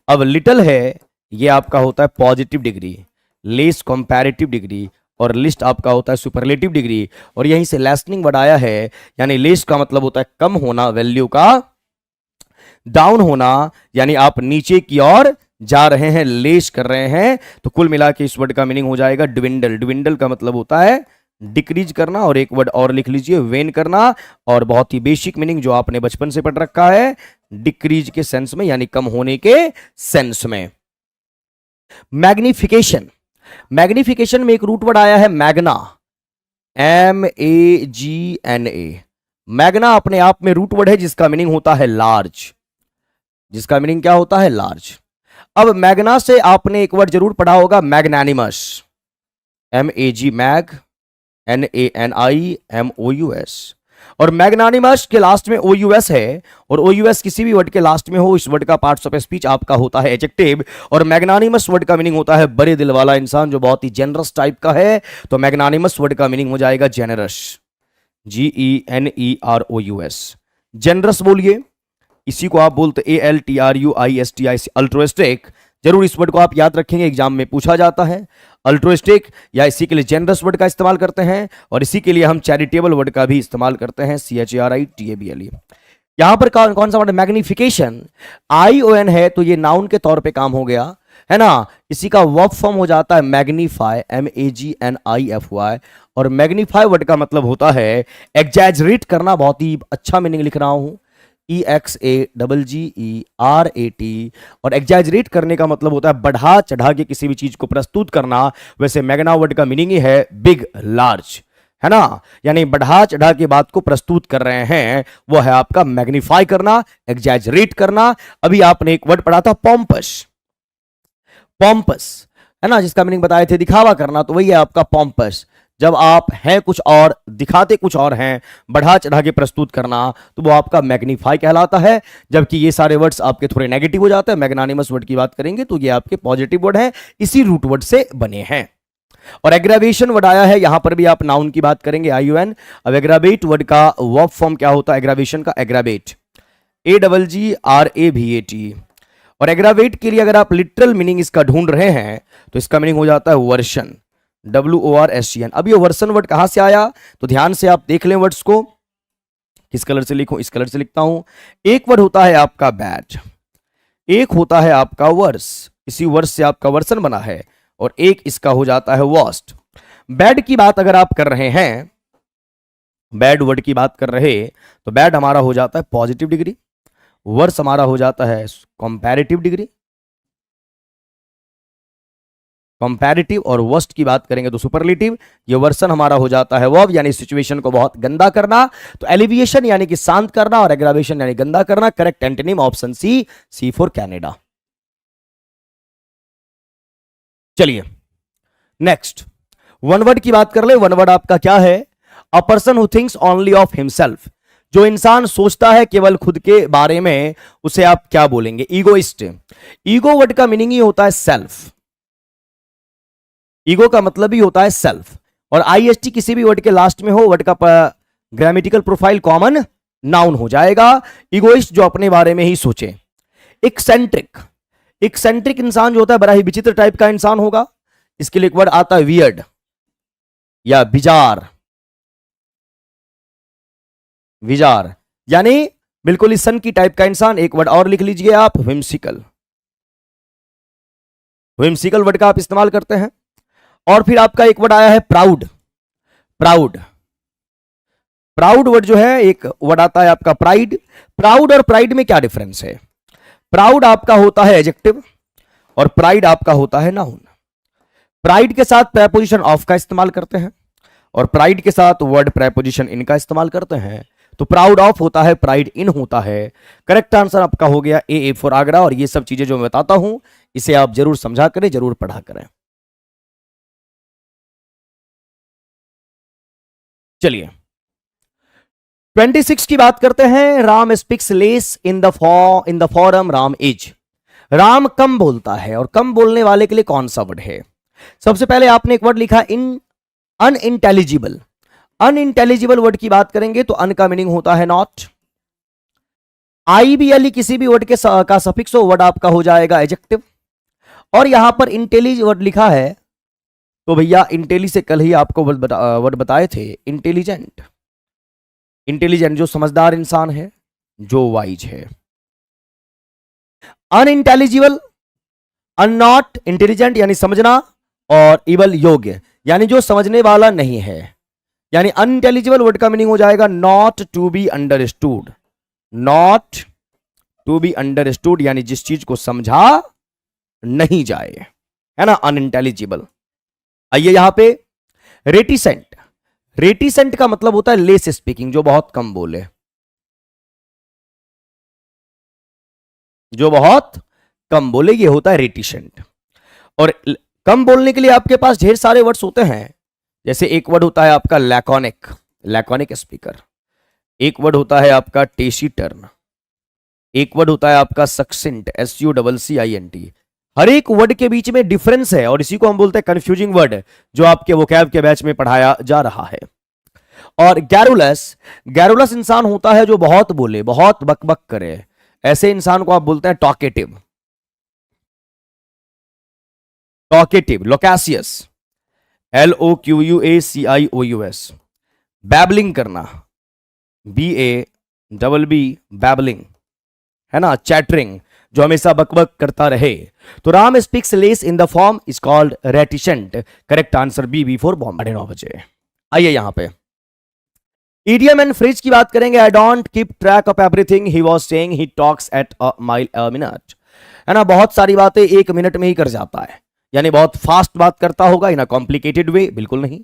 अब लिटिल है, ये आपका होता है positive degree, less comparative degree, और लिस्ट आपका होता है सुपरलेटिव डिग्री। और यहीं से लेसनिंग वर्ड आया है, यानी लेस का मतलब होता है कम होना, वैल्यू का डाउन होना, यानी आप नीचे की ओर जा रहे हैं, लेस कर रहे हैं। तो कुल मिला के इस वर्ड का मीनिंग हो जाएगा डिविंडल। डिविंडल का मतलब होता है डिक्रीज करना, और एक वर्ड और लिख लीजिए, वेन करना। और बहुत ही बेसिक मीनिंग जो आपने बचपन से पढ़ रखा है, डिक्रीज के सेंस में, यानी कम होने के सेंस में। मैग्निफिकेशन, मैग्निफिकेशन में एक रूट वर्ड आया है मैग्ना, MAGNA। मैग्ना अपने आप में रूट वर्ड है जिसका मीनिंग होता है लार्ज, जिसका मीनिंग क्या होता है, लार्ज। अब मैग्ना से आपने एक वर्ड जरूर पढ़ा होगा, मैग्नानिमस, MAG, मैग, NANIMOUS। और मैग्नानिमस के लास्ट में OUS है, और OUS किसी भी वर्ड के लास्ट में हो, इस वर्ड का पार्ट्स ऑफ स्पीच आपका होता है एडजेक्टिव। और मैग्नानिमस वर्ड का मीनिंग होता है बड़े दिल वाला इंसान, जो बहुत ही जेनरस टाइप का है। तो मैग्नानिमस वर्ड का मीनिंग हो जाएगा जेनरस, GENEROUS। जेनरस बोलिए, इसी को आप बोलते ALTRUISTIC, अल्ट्रोस्टिक। जरूर इस वर्ड को आप याद रखेंगे, एग्जाम में पूछा जाता है। अल्ट्रोस्टिक, या इसी के लिए जेनरस वर्ड का इस्तेमाल करते हैं, और इसी के लिए हम चैरिटेबल वर्ड का भी इस्तेमाल करते हैं, CHARITABLE। यहां पर कौन सा वर्ड, मैग्निफिकेशन, ION है, तो ये नाउन के तौर पे काम हो गया, है ना। इसी का वर्ब फॉर्म हो जाता है मैग्नीफाई, MAGNIFY। और मैग्नीफाई वर्ड का मतलब होता है एग्जैजरेट करना, बहुत ही अच्छा मीनिंग लिख रहा हूं, EXAGGERAT। और एग्जैजरेट करने का मतलब होता है बढ़ा चढ़ा के किसी भी चीज को प्रस्तुत करना। वैसे मैग्ना वर्ड का मीनिंग ही है बिग, लार्ज, है ना, यानी बढ़ा चढ़ा के बात को प्रस्तुत कर रहे हैं, वो है आपका मैग्नीफाई करना, एग्जैजरेट करना। अभी आपने एक वर्ड पढ़ा था पॉम्पस, पॉम्पस, है ना, जिसका मीनिंग बताए थे दिखावा करना, तो वही है आपका पॉम्पस। जब आप हैं कुछ और, दिखाते कुछ और हैं, बढ़ा चढ़ा के प्रस्तुत करना, तो वो आपका मैग्नीफाई कहलाता है। जबकि ये सारे वर्ड्स आपके थोड़े नेगेटिव हो जाते हैं। मैग्नानिमस वर्ड की बात करेंगे तो ये आपके पॉजिटिव वर्ड हैं, इसी रूट वर्ड से बने हैं। और एग्रावेशन वर्ड आया है, यहां पर भी आप नाउन की बात करेंगे, ION। अब एग्रावेट वर्ड का वर्ब फॉर्म क्या होता है, एग्रावेशन का, एग्रावेट, AGGRAVAT। और एग्रावेट के लिए अगर आप लिटरल मीनिंग इसका ढूंढ रहे हैं तो इसका मीनिंग हो जाता है वर्शन, WORSTN। अब ये वर्सन वर्ड कहां से आया, तो ध्यान से आप देख लें वर्ड्स को, किस कलर से लिखूं, इस कलर से लिखता हूं। एक वर्ड होता है आपका बैड, एक होता है आपका वर्स, इसी वर्स से आपका वर्सन बना है, और एक इसका हो जाता है वर्स्ट। बैड की बात अगर आप कर रहे हैं, बैड वर्ड की बात कर रहे, तो बैड हमारा हो जाता है पॉजिटिव डिग्री, वर्स हमारा हो जाता है कंपैरेटिव डिग्री, कंपैरेटिव। और वर्स्ट की बात करेंगे तो सुपरलेटिव। ये वर्सन हमारा हो जाता है वर्ब, यानी सिचुएशन को बहुत गंदा करना। तो एलिविएशन यानी कि शांत करना, और एग्रावेशन यानी गंदा करना। Correct antonym option C for Canada. चलिए नेक्स्ट, वन वर्ड की बात कर ले। वन वर्ड आपका क्या है, a person who thinks only of himself. जो इंसान सोचता है केवल खुद के बारे में, उसे आप क्या बोलेंगे, ईगोइस्ट। ईगो वर्ड का मीनिंग ही होता है सेल्फ, ईगो का मतलब ही होता है सेल्फ। और IST किसी भी वर्ड के लास्ट में हो, वर्ड का ग्रामेटिकल प्रोफाइल कॉमन नाउन हो जाएगा। ईगोइस्ट जो अपने बारे में ही सोचे। एक्सेंट्रिक, एक्सेंट्रिक इंसान जो होता है बड़ा ही विचित्र टाइप का इंसान होगा। इसके लिए एक वर्ड आता है वियर्ड, या विजार, विजार यानी बिल्कुल इस सन की टाइप का इंसान। एक वर्ड और लिख लीजिए आप, व्हिम्सिकल। व्हिम्सिकल वर्ड का आप इस्तेमाल करते हैं। और फिर आपका एक वर्ड आया है प्राउड। प्राउड, प्राउड वर्ड जो है, एक वर्ड आता है आपका प्राइड। प्राउड और प्राइड में क्या डिफरेंस है? प्राउड आपका होता है एडजेक्टिव और प्राइड आपका होता है नाउन। प्राइड के साथ प्रेपोजिशन ऑफ का इस्तेमाल करते हैं और प्राइड के साथ वर्ड प्रेपोजिशन इन का इस्तेमाल करते हैं। तो प्राउड ऑफ होता है, प्राइड इन होता है। करेक्ट आंसर आपका हो गया ए फॉर आगरा। और ये सब चीजें जो मैं बताता हूं इसे आप जरूर समझा करें, जरूर पढ़ा करें। चलिए 26 की बात करते हैं। Ram speaks less in the forum Ram is. Ram कम बोलता है और कम बोलने वाले के लिए कौन सा वर्ड है? सबसे पहले आपने एक वर्ड लिखा इन अनइंटेलिजिबल। अनइंटेलिजिबल वर्ड की बात करेंगे तो अन का मीनिंग होता है नॉट। IBLE किसी भी वर्ड का सफिक्स हो, वर्ड आपका हो जाएगा एडजेक्टिव। और यहां पर इंटेलिज वर्ड लिखा है तो भैया इंटेली से कल ही आपको वर्ड बताए थे, इंटेलिजेंट। इंटेलिजेंट जो समझदार इंसान है, जो वाइज है। अनइंटेलिजिबल, अननॉट, इंटेलिजेंट यानी समझना, और इबल योग्य यानी जो समझने वाला नहीं है। यानी अनइंटेलिजिबल वर्ड का मीनिंग हो जाएगा not to be understood. Not to be understood यानी जिस चीज को समझा नहीं जाए, है ना, अनइंटेलिजिबल। आइए यहां पे रेटिसेंट। रेटिसेंट का मतलब होता है लेस स्पीकिंग, जो बहुत कम बोले, जो बहुत कम बोले, ये होता है रेटिसेंट। और कम बोलने के लिए आपके पास ढेर सारे वर्ड्स होते हैं। जैसे एक वर्ड होता है आपका लैकोनिक, लैकोनिक स्पीकर। एक वर्ड होता है आपका टेसिटर्न। एक वर्ड होता है आपका सक्सेंट, SUCCINT। हर एक वर्ड के बीच में डिफरेंस है और इसी को हम बोलते हैं कंफ्यूजिंग वर्ड, जो आपके वोकैब के बैच में पढ़ाया जा रहा है। और गैरुलस, गैरुलस इंसान होता है जो बहुत बोले, बहुत बकबक करे। ऐसे इंसान को आप बोलते हैं talkative. Talkative, loquacious, LOQUACIOUS। Babbling करना, BABB, बैबलिंग, है ना, चैटरिंग, जो हमेशा बकबक करता रहे। तो Ram speaks less in the forum is called reticent. Correct answer B for bomb. 9:30 बजे। आइए यहां पे इडियम एंड फ्रेज की बात करेंगे। I don't keep track of everything he was saying, he talks at a mile a minute. है ना, बहुत सारी बातें 1 मिनट में ही कर जाता है, यानी बहुत फास्ट बात करता होगा इन अ कॉम्प्लिकेटेड वे, बिल्कुल नहीं।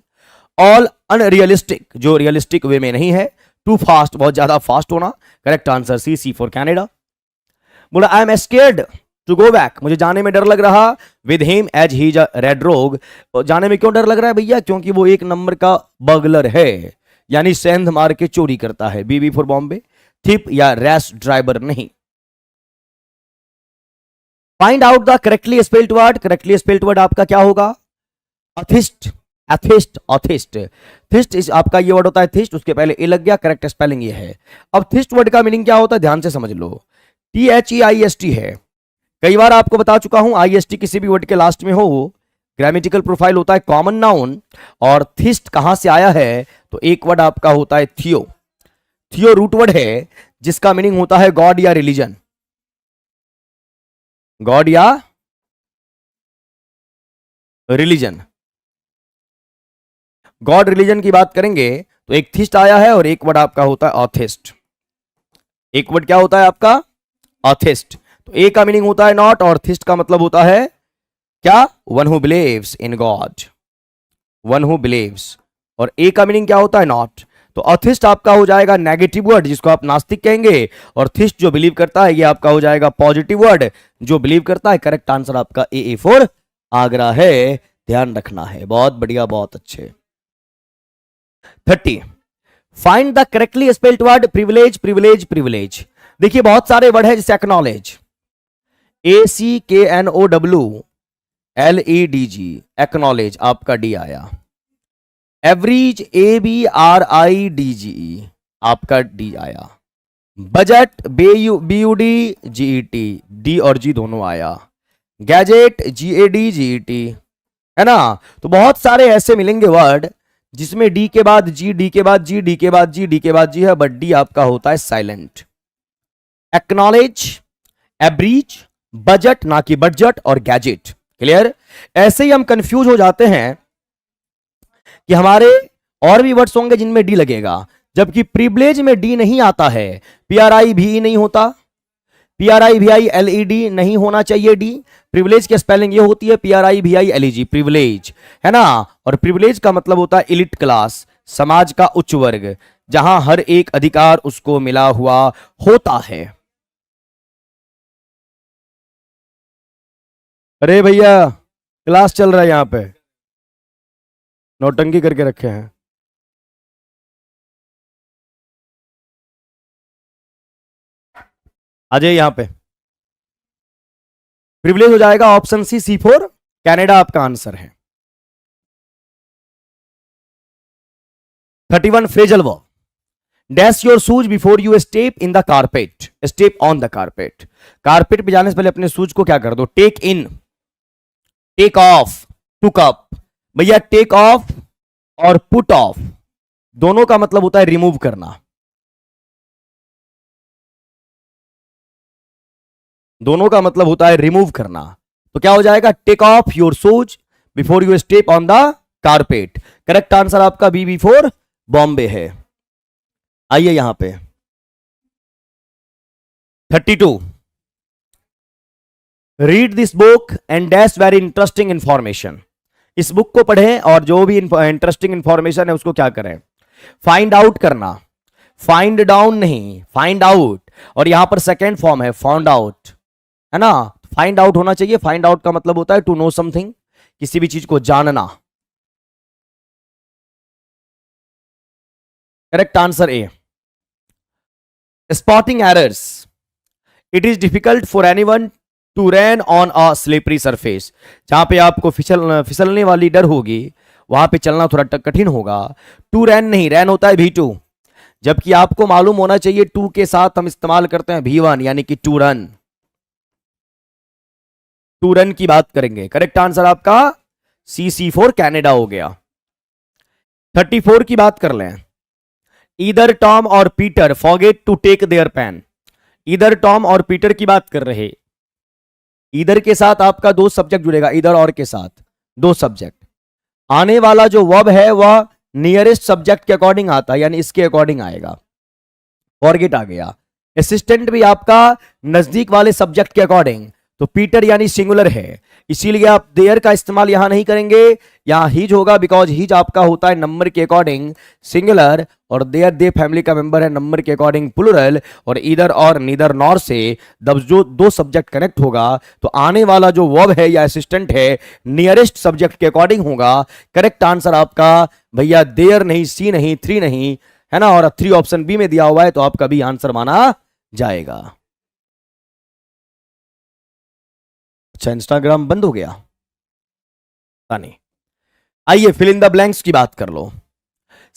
ऑल अनरियलिस्टिक, जो रियलिस्टिक वे में नहीं है। टू फास्ट, बहुत ज्यादा फास्ट होना। Correct answer C for Canada. बोला I am scared to go back, मुझे जाने में डर लग रहा। With him as he read rogue, जाने में क्यों डर लग रहा है भैया? क्योंकि वो 1 नंबर का बगलर है, यानी सेंध मार के चोरी करता है। BB for Bombay. थिप या रैश ड्राइवर नहीं। Find out the correctly spelled word. Correctly spelled word आपका क्या होगा? अथिस्ट, एथिस्ट, ऑथिस्ट। थिस्ट इस आपका ये वर्ड होता है थिस्ट, उसके पहले ए लग गया, करेक्ट स्पेलिंग ये है। अब थिस्ट वर्ड का मीनिंग क्या होता है, ध्यान से समझ लो। THEIST है। कई बार आपको बता चुका हूं, IST किसी भी वर्ड के लास्ट में हो, ग्रामेटिकल प्रोफाइल होता है कॉमन नाउन। और थिस्ट कहां से आया है? तो एक वर्ड आपका होता है थियो। थियो रूट वर्ड है जिसका मीनिंग होता है गॉड या रिलीजन। गॉड या रिलीजन। गॉड रिलीजन की बात करेंगे तो एक थिस्ट आया है और एक वर्ड आपका होता है ऑथिस्ट। एक वर्ड क्या होता है आपका? ऑथिस्ट। तो ए का मीनिंग होता है नॉट और थिस्ट का मतलब होता है क्या? One who believes in God, one who believes. और ए का मीनिंग क्या होता है? नॉट। तो ऑथिस्ट आपका हो जाएगा नेगेटिव वर्ड जिसको आप नास्तिक कहेंगे, और थिस्ट जो बिलीव करता है ये आपका हो जाएगा पॉजिटिव वर्ड जो बिलीव करता है। करेक्ट आंसर आपका ए फॉर आगरा है, ध्यान रखना है। बहुत बढ़िया, बहुत अच्छे। 30 find the correctly spelled word privilege, privilege, privilege. देखिए बहुत सारे वर्ड है, जैसे एक्नॉलेज, ACKNOWLEDG, एक्नॉलेज आपका डी आया। एवरेज, ABRIDGE आपका डी आया। बजट, BUDGET, डी और जी दोनों आया। गैजेट, GADGET, है ना। तो बहुत सारे ऐसे मिलेंगे वर्ड जिसमें डी के बाद जी, डी के बाद जी, डी के बाद जी, डी के बाद जी है, बट डी आपका होता है साइलेंट। एक्नॉलेज, एब्रीच, बजट ना कि बजट, और गैजेट। क्लियर? ऐसे ही हम कंफ्यूज हो जाते हैं कि हमारे और भी वर्ड्स होंगे जिनमें डी लगेगा, जबकि प्रिविलेज में डी नहीं आता है। पीआरआई भी नहीं होता, पीआरआई भी आई एलईडी नहीं होना चाहिए डी। प्रिविलेज की स्पेलिंग ये होती है पीआरआई भी आई एलईजी, प्रिविलेज, है ना। और प्रिविलेज का मतलब होता है इलिट क्लास, समाज का उच्च वर्ग, जहां हर एक अधिकार उसको मिला हुआ होता है। अरे भैया क्लास चल रहा है यहां पे, नौटंकी करके रखे हैं। आ जाइए यहां पे। प्रिविलेज हो जाएगा ऑप्शन सी, C4 कनाडा आपका आंसर है। 31 phrasal verb, dash your shoes before you step in the carpet, step on the carpet. Carpet पे जाने से पहले अपने शूज को क्या कर दो, टेक इन, टेक ऑफ, टुक अप। भैया टेक ऑफ और पुट ऑफ दोनों का मतलब होता है रिमूव करना, दोनों का मतलब होता है रिमूव करना। तो क्या हो जाएगा, take off your shoes before you step on the carpet. Correct answer आपका बी बिफोर बॉम्बे है। आइए यहां पे 32, read this book and dash very interesting information. इस बुक को पढ़ें और जो भी इंटरेस्टिंग इंफॉर्मेशन है उसको क्या करें, फाइंड आउट करना। फाइंड डाउन नहीं, फाइंड आउट। और यहां पर सेकेंड फॉर्म है फाउंड आउट, है ना। फाइंड आउट होना चाहिए। फाइंड आउट का मतलब होता है टू नो समथिंग, किसी भी चीज को जानना। Correct answer A. Spotting errors, it is difficult for anyone to run on a slippery surface. जहां पे आपको फिसलने वाली डर होगी वहां पे चलना थोड़ा कठिन होगा। टू रन नहीं, रन होता है V2, जबकि आपको मालूम होना चाहिए टू के साथ हम इस्तेमाल करते हैं V1 यानी कि टू रन। टू रन की बात करेंगे। करेक्ट आंसर आपका C4 कनाडा हो गया। 34 की बात कर लें। ईदर टॉम और Peter forget to take their pen. Either Tom और पीटर की बात कर रहे। ईदर के साथ आपका दो सब्जेक्ट जुड़ेगा, ईदर और के साथ दो सब्जेक्ट। आने वाला जो वर्ब है वह नियरेस्ट सब्जेक्ट के अकॉर्डिंग आता है, यानी इसके अकॉर्डिंग आएगा। फॉरगेट आ गया। असिस्टेंट भी आपका नजदीक वाले सब्जेक्ट के अकॉर्डिंग, तो पीटर यानी सिंगुलर है, इसीलिए आप देयर का इस्तेमाल यहां नहीं करेंगे, यहां हीज होगा, बिकॉज हीज आपका होता है नंबर के अकॉर्डिंग सिंगुलर, और देयर दे फैमिली का मेंबर है नंबर के अकॉर्डिंग प्लूरल। और इधर और नीदर नॉर से जो दो सब्जेक्ट कनेक्ट होगा तो आने वाला जो वर्ब है या असिस्टेंट है नियरेस्ट सब्जेक्ट के अकॉर्डिंग होगा। करेक्ट आंसर आपका भैया देयर नहीं, सी नहीं, थ्री नहीं, है ना। और 3 ऑप्शन बी में दिया हुआ है, तो आपका भी आंसर माना जाएगा। अच्छा, इंस्टाग्राम बंद हो गया, नहीं। आइए फिल इन द ब्लैंक्स की बात कर लो।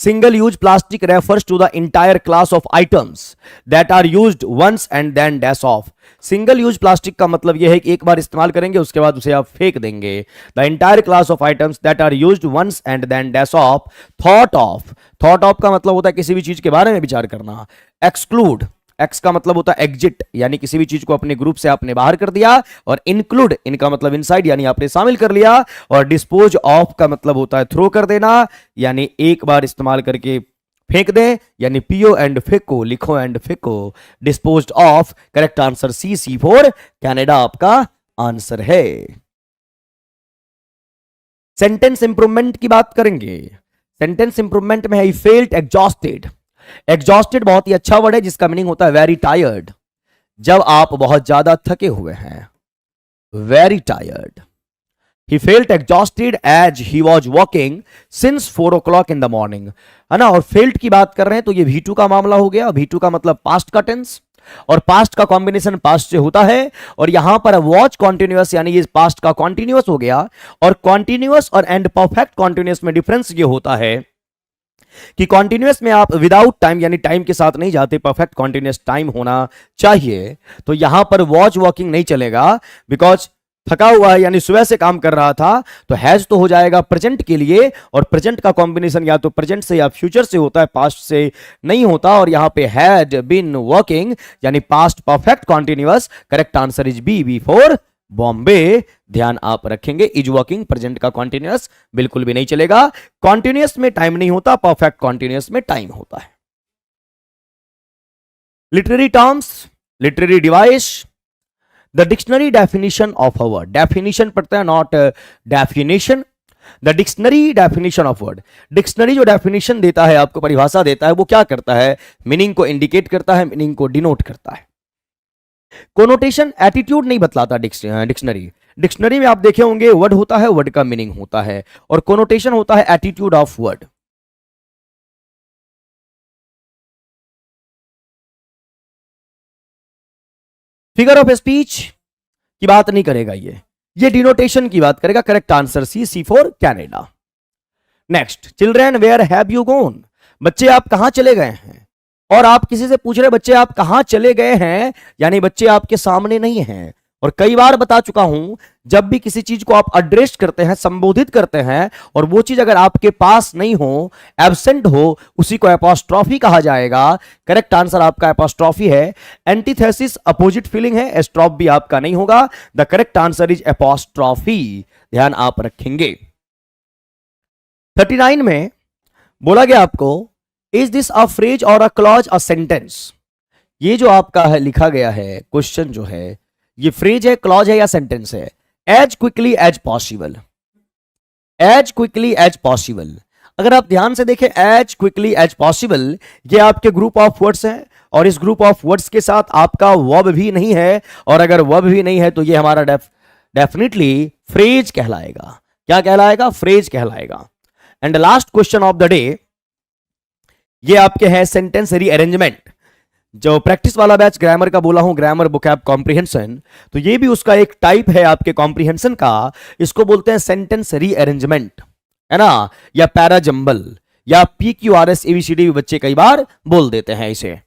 Single use plastic refers to the entire class of items that are used once and then dash off. Single use plastic का मतलब यह है कि एक बार इस्तेमाल करेंगे उसके बाद उसे आप फेंक देंगे। The entire class of items that are used once and then dash off. Thought of, thought of का मतलब होता है किसी भी चीज के बारे में विचार करना। एक्सक्लूड, एक्स का मतलब होता है एग्जिट, यानी किसी भी चीज को अपने ग्रुप से आपने बाहर कर दिया। और इंक्लूड, इनका मतलब इनसाइड, यानी आपने शामिल कर लिया। और डिस्पोज ऑफ का मतलब होता है थ्रो कर देना, यानी एक बार इस्तेमाल करके फेंक दें, यानी पियो एंड फेंको, लिखो एंड फेंको, disposed of. Correct answer C4 Canada आपका आंसर है। सेंटेंस इंप्रूवमेंट की बात करेंगे। सेंटेंस इंप्रूवमेंट में है फेल्ट एग्जॉस्टेड। एग्जॉस्टेड बहुत ही अच्छा वर्ड है जिसका मीनिंग होता है वेरी टायर्ड, जब आप बहुत ज्यादा थके हुए हैं। Very tired. He felt exhausted as he was walking since 4 o'clock in the morning, है ना। और फेल्ट की बात कर रहे हैं तो ये V2 का मामला हो गया। V2 का मतलब पास्ट का टेंस, और पास्ट का कॉम्बिनेशन पास्ट से होता है। और यहां पर वॉच कॉन्टिन्यूअस, यानी ये पास्ट का कॉन्टिन्यूअस हो गया। और कॉन्टिन्यूअस और एंड परफेक्ट कॉन्टिन्यूअस में डिफरेंस ये होता है कि कॉन्टिन्यूअस में आप विदाउट टाइम यानी टाइम के साथ नहीं जाते, परफेक्ट कॉन्टिन्यूअस टाइम होना चाहिए। तो यहां पर वॉच वॉकिंग नहीं चलेगा, बिकॉज थका हुआ है यानी सुबह से काम कर रहा था, तो हैज तो हो जाएगा प्रेजेंट के लिए, और प्रेजेंट का कॉम्बिनेशन या तो प्रेजेंट से या फ्यूचर से होता है, पास्ट से नहीं होता। और यहां पे हैड बीन वर्किंग यानी past perfect continuous, correct answer is B, B for Bombay. ध्यान आप रखेंगे, इज वर्किंग प्रेजेंट का कॉन्टिन्यूअस बिल्कुल भी नहीं चलेगा, कॉन्टिन्यूअस में टाइम नहीं होता, परफेक्ट कॉन्टिन्यूअस में टाइम होता है। Literary terms, literary device, the dictionary definition of a word, definition पढ़ते हैं not definition, the dictionary definition of word, dictionary जो डेफिनेशन देता है आपको, परिभाषा देता है, वो क्या करता है, मीनिंग को इंडिकेट करता है, मीनिंग को डिनोट करता है। कोनोटेशन एटीट्यूड नहीं बतलाता डिक्शनरी, डिक्शनरी में आप देखे होंगे वर्ड होता है, वर्ड का मीनिंग होता है, और कोनोटेशन होता है attitude of word. Figure of speech की बात नहीं करेगा ये डिनोटेशन की बात करेगा, correct answer C, C for Canada. Next, children where have you gone, बच्चे आप कहां चले गए हैं, और आप किसी से पूछ रहे बच्चे आप कहां चले गए हैं, यानी बच्चे आपके सामने नहीं हैं। और कई बार बता चुका हूं, जब भी किसी चीज को आप एड्रेस करते हैं, संबोधित करते हैं, और वो चीज अगर आपके पास नहीं हो, एब्सेंट हो, उसी को एपोस्ट्रॉफी कहा जाएगा। करेक्ट आंसर आपका एपोस्ट्रॉफी है। एंटीथेसिस अपोजिट फीलिंग है, एस्ट्रॉफ भी आपका नहीं होगा। The correct answer is apostrophe, ध्यान आप रखेंगे। 39 में बोला गया आपको, इज दिस अ फ्रेज और अ क्लॉज अ सेंटेंस, ये जो आपका है लिखा गया है क्वेश्चन जो है, ये फ्रेज है, क्लॉज है या सेंटेंस है। As quickly as possible, as quickly as possible, अगर आप ध्यान से देखें एज क्विकली एज पॉसिबल, ये आपके ग्रुप ऑफ वर्ड्स हैं, और इस ग्रुप ऑफ वर्ड्स के साथ आपका वर्ब भी नहीं है, और अगर वर्ब भी नहीं है तो ये हमारा डेफिनेटली फ्रेज कहलाएगा। क्या कहलाएगा, फ्रेज कहलाएगा। And last question of the day, ये आपके हैं सेंटेंस रीअरेंजमेंट, जो प्रैक्टिस वाला बैच ग्रामर का बोला हूं, ग्रामर बुकैब कॉम्प्रिहेंशन, तो ये भी उसका एक टाइप है आपके कॉम्प्रिहेंशन का, इसको बोलते हैं सेंटेंस रीअरेंजमेंट, है ना, या पैराजंबल, या PQRS ABCD भी बच्चे कई बार बोल देते हैं इसे।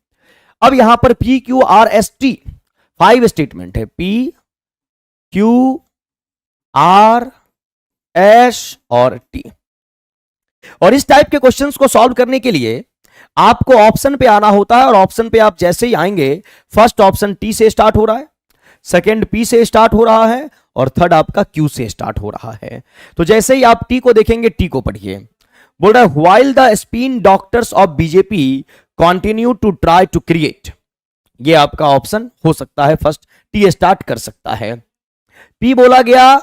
अब यहां पर PQRST 5 स्टेटमेंट है, PQRS और T, और इस टाइप के क्वेश्चंस को सॉल्व करने के लिए आपको ऑप्शन पे आना होता है, और ऑप्शन पे आप जैसे ही आएंगे, फर्स्ट ऑप्शन T से स्टार्ट हो रहा है, सेकंड P से स्टार्ट हो रहा है, और थर्ड आपका Q से स्टार्ट हो रहा है। तो जैसे ही आप T को देखेंगे, T को पढ़िए, बोल रहा है while the spin doctors of BJP continue to try to create, ये आपका ऑप्शन हो सकता है, फर्स्ट T स्टार्ट कर सकता है। P बोला गया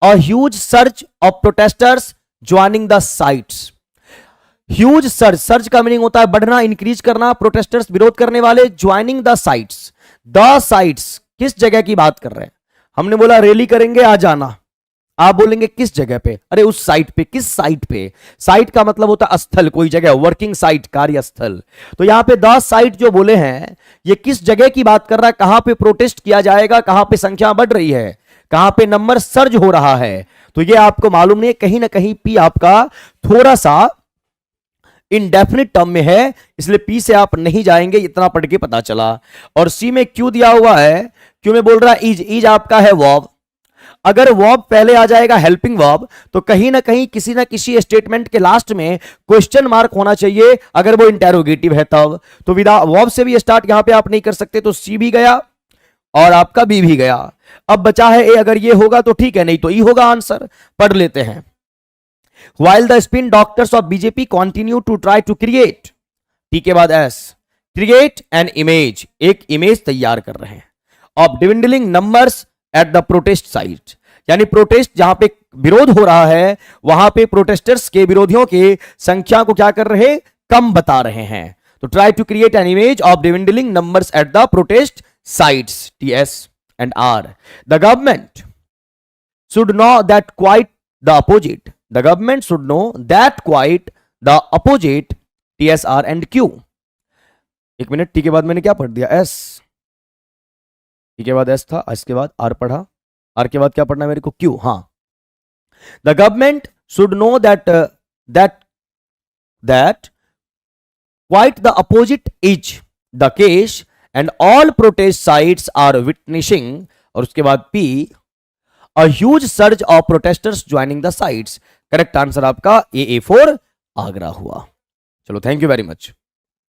a huge search of protesters joining the sites, huge search, search का मीनिंग होता है बढ़ना, इंक्रीज करना, प्रोटेस्टर्स विरोध करने वाले, joining the sites, the sites किस जगह की बात कर रहे हैं, हमने बोला रैली करेंगे आ जाना, आप बोलेंगे किस जगह पे, अरे उस साइट पे, किस साइट पे, साइट का मतलब होता है स्थल, कोई जगह, वर्किंग साइट, कार्यस्थल। तो यहां पे द साइट जो बोले हैं, ये किस जगह की बात कर रहा है, कहां पे प्रोटेस्ट किया जाएगा, कहां पे संख्या बढ़ रही है, कहां पे नंबर सर्ज हो रहा है, तो ये आपको मालूम नहीं, कहीं ना कहीं P आपका थोड़ा सा इनडेफिनिट टर्म में है, इसलिए P से आप नहीं जाएंगे, इतना पढ़ के पता चला। और C में Q दिया हुआ है, Q में बोल रहा है इज, इज आपका है वर्ब, अगर वर्ब पहले आ जाएगा हेल्पिंग वर्ब, तो कहीं ना कहीं किसी ना किसी स्टेटमेंट के लास्ट में क्वेश्चन मार्क होना चाहिए, अगर वो इंटेरोगेटिव है तब, तो विदा वर्ब से भी स्टार्ट यहां पे आप नहीं कर सकते, तो C भी गया और आपका B भी गया। अब बचा है A, अगर ये होगा तो ठीक है, नहीं तो E होगा आंसर। पढ़ लेते हैं, while the spin doctors of BJP continue to try to create, T के बाद S, create an image, एक इमेज तैयार कर रहे हैं, of dwindling numbers at the protest site, यानी प्रोटेस्ट जहां पे विरोध हो रहा है, वहां पे प्रोटेस्टर्स के, विरोधियों के संख्या को क्या कर रहे, कम बता रहे हैं। तो try to create an image of dwindling numbers at the protest sites, TS and R. The government should know that quite the opposite, the government should know that quite the opposite, TSR and Q. एक मिनट, T के बाद मैंने क्या पढ़ दिया, S, T के बाद S था, S के बाद R पढ़ा, R के बाद क्या पढ़ना है मेरे को, Q, हाँ। The government should know that quite the opposite is the case and all protest sites are witnessing, और उसके बाद P, a huge surge of protesters joining the sites. Correct answer आपका A4 आगरा हुआ। चलो थैंक यू वेरी मच।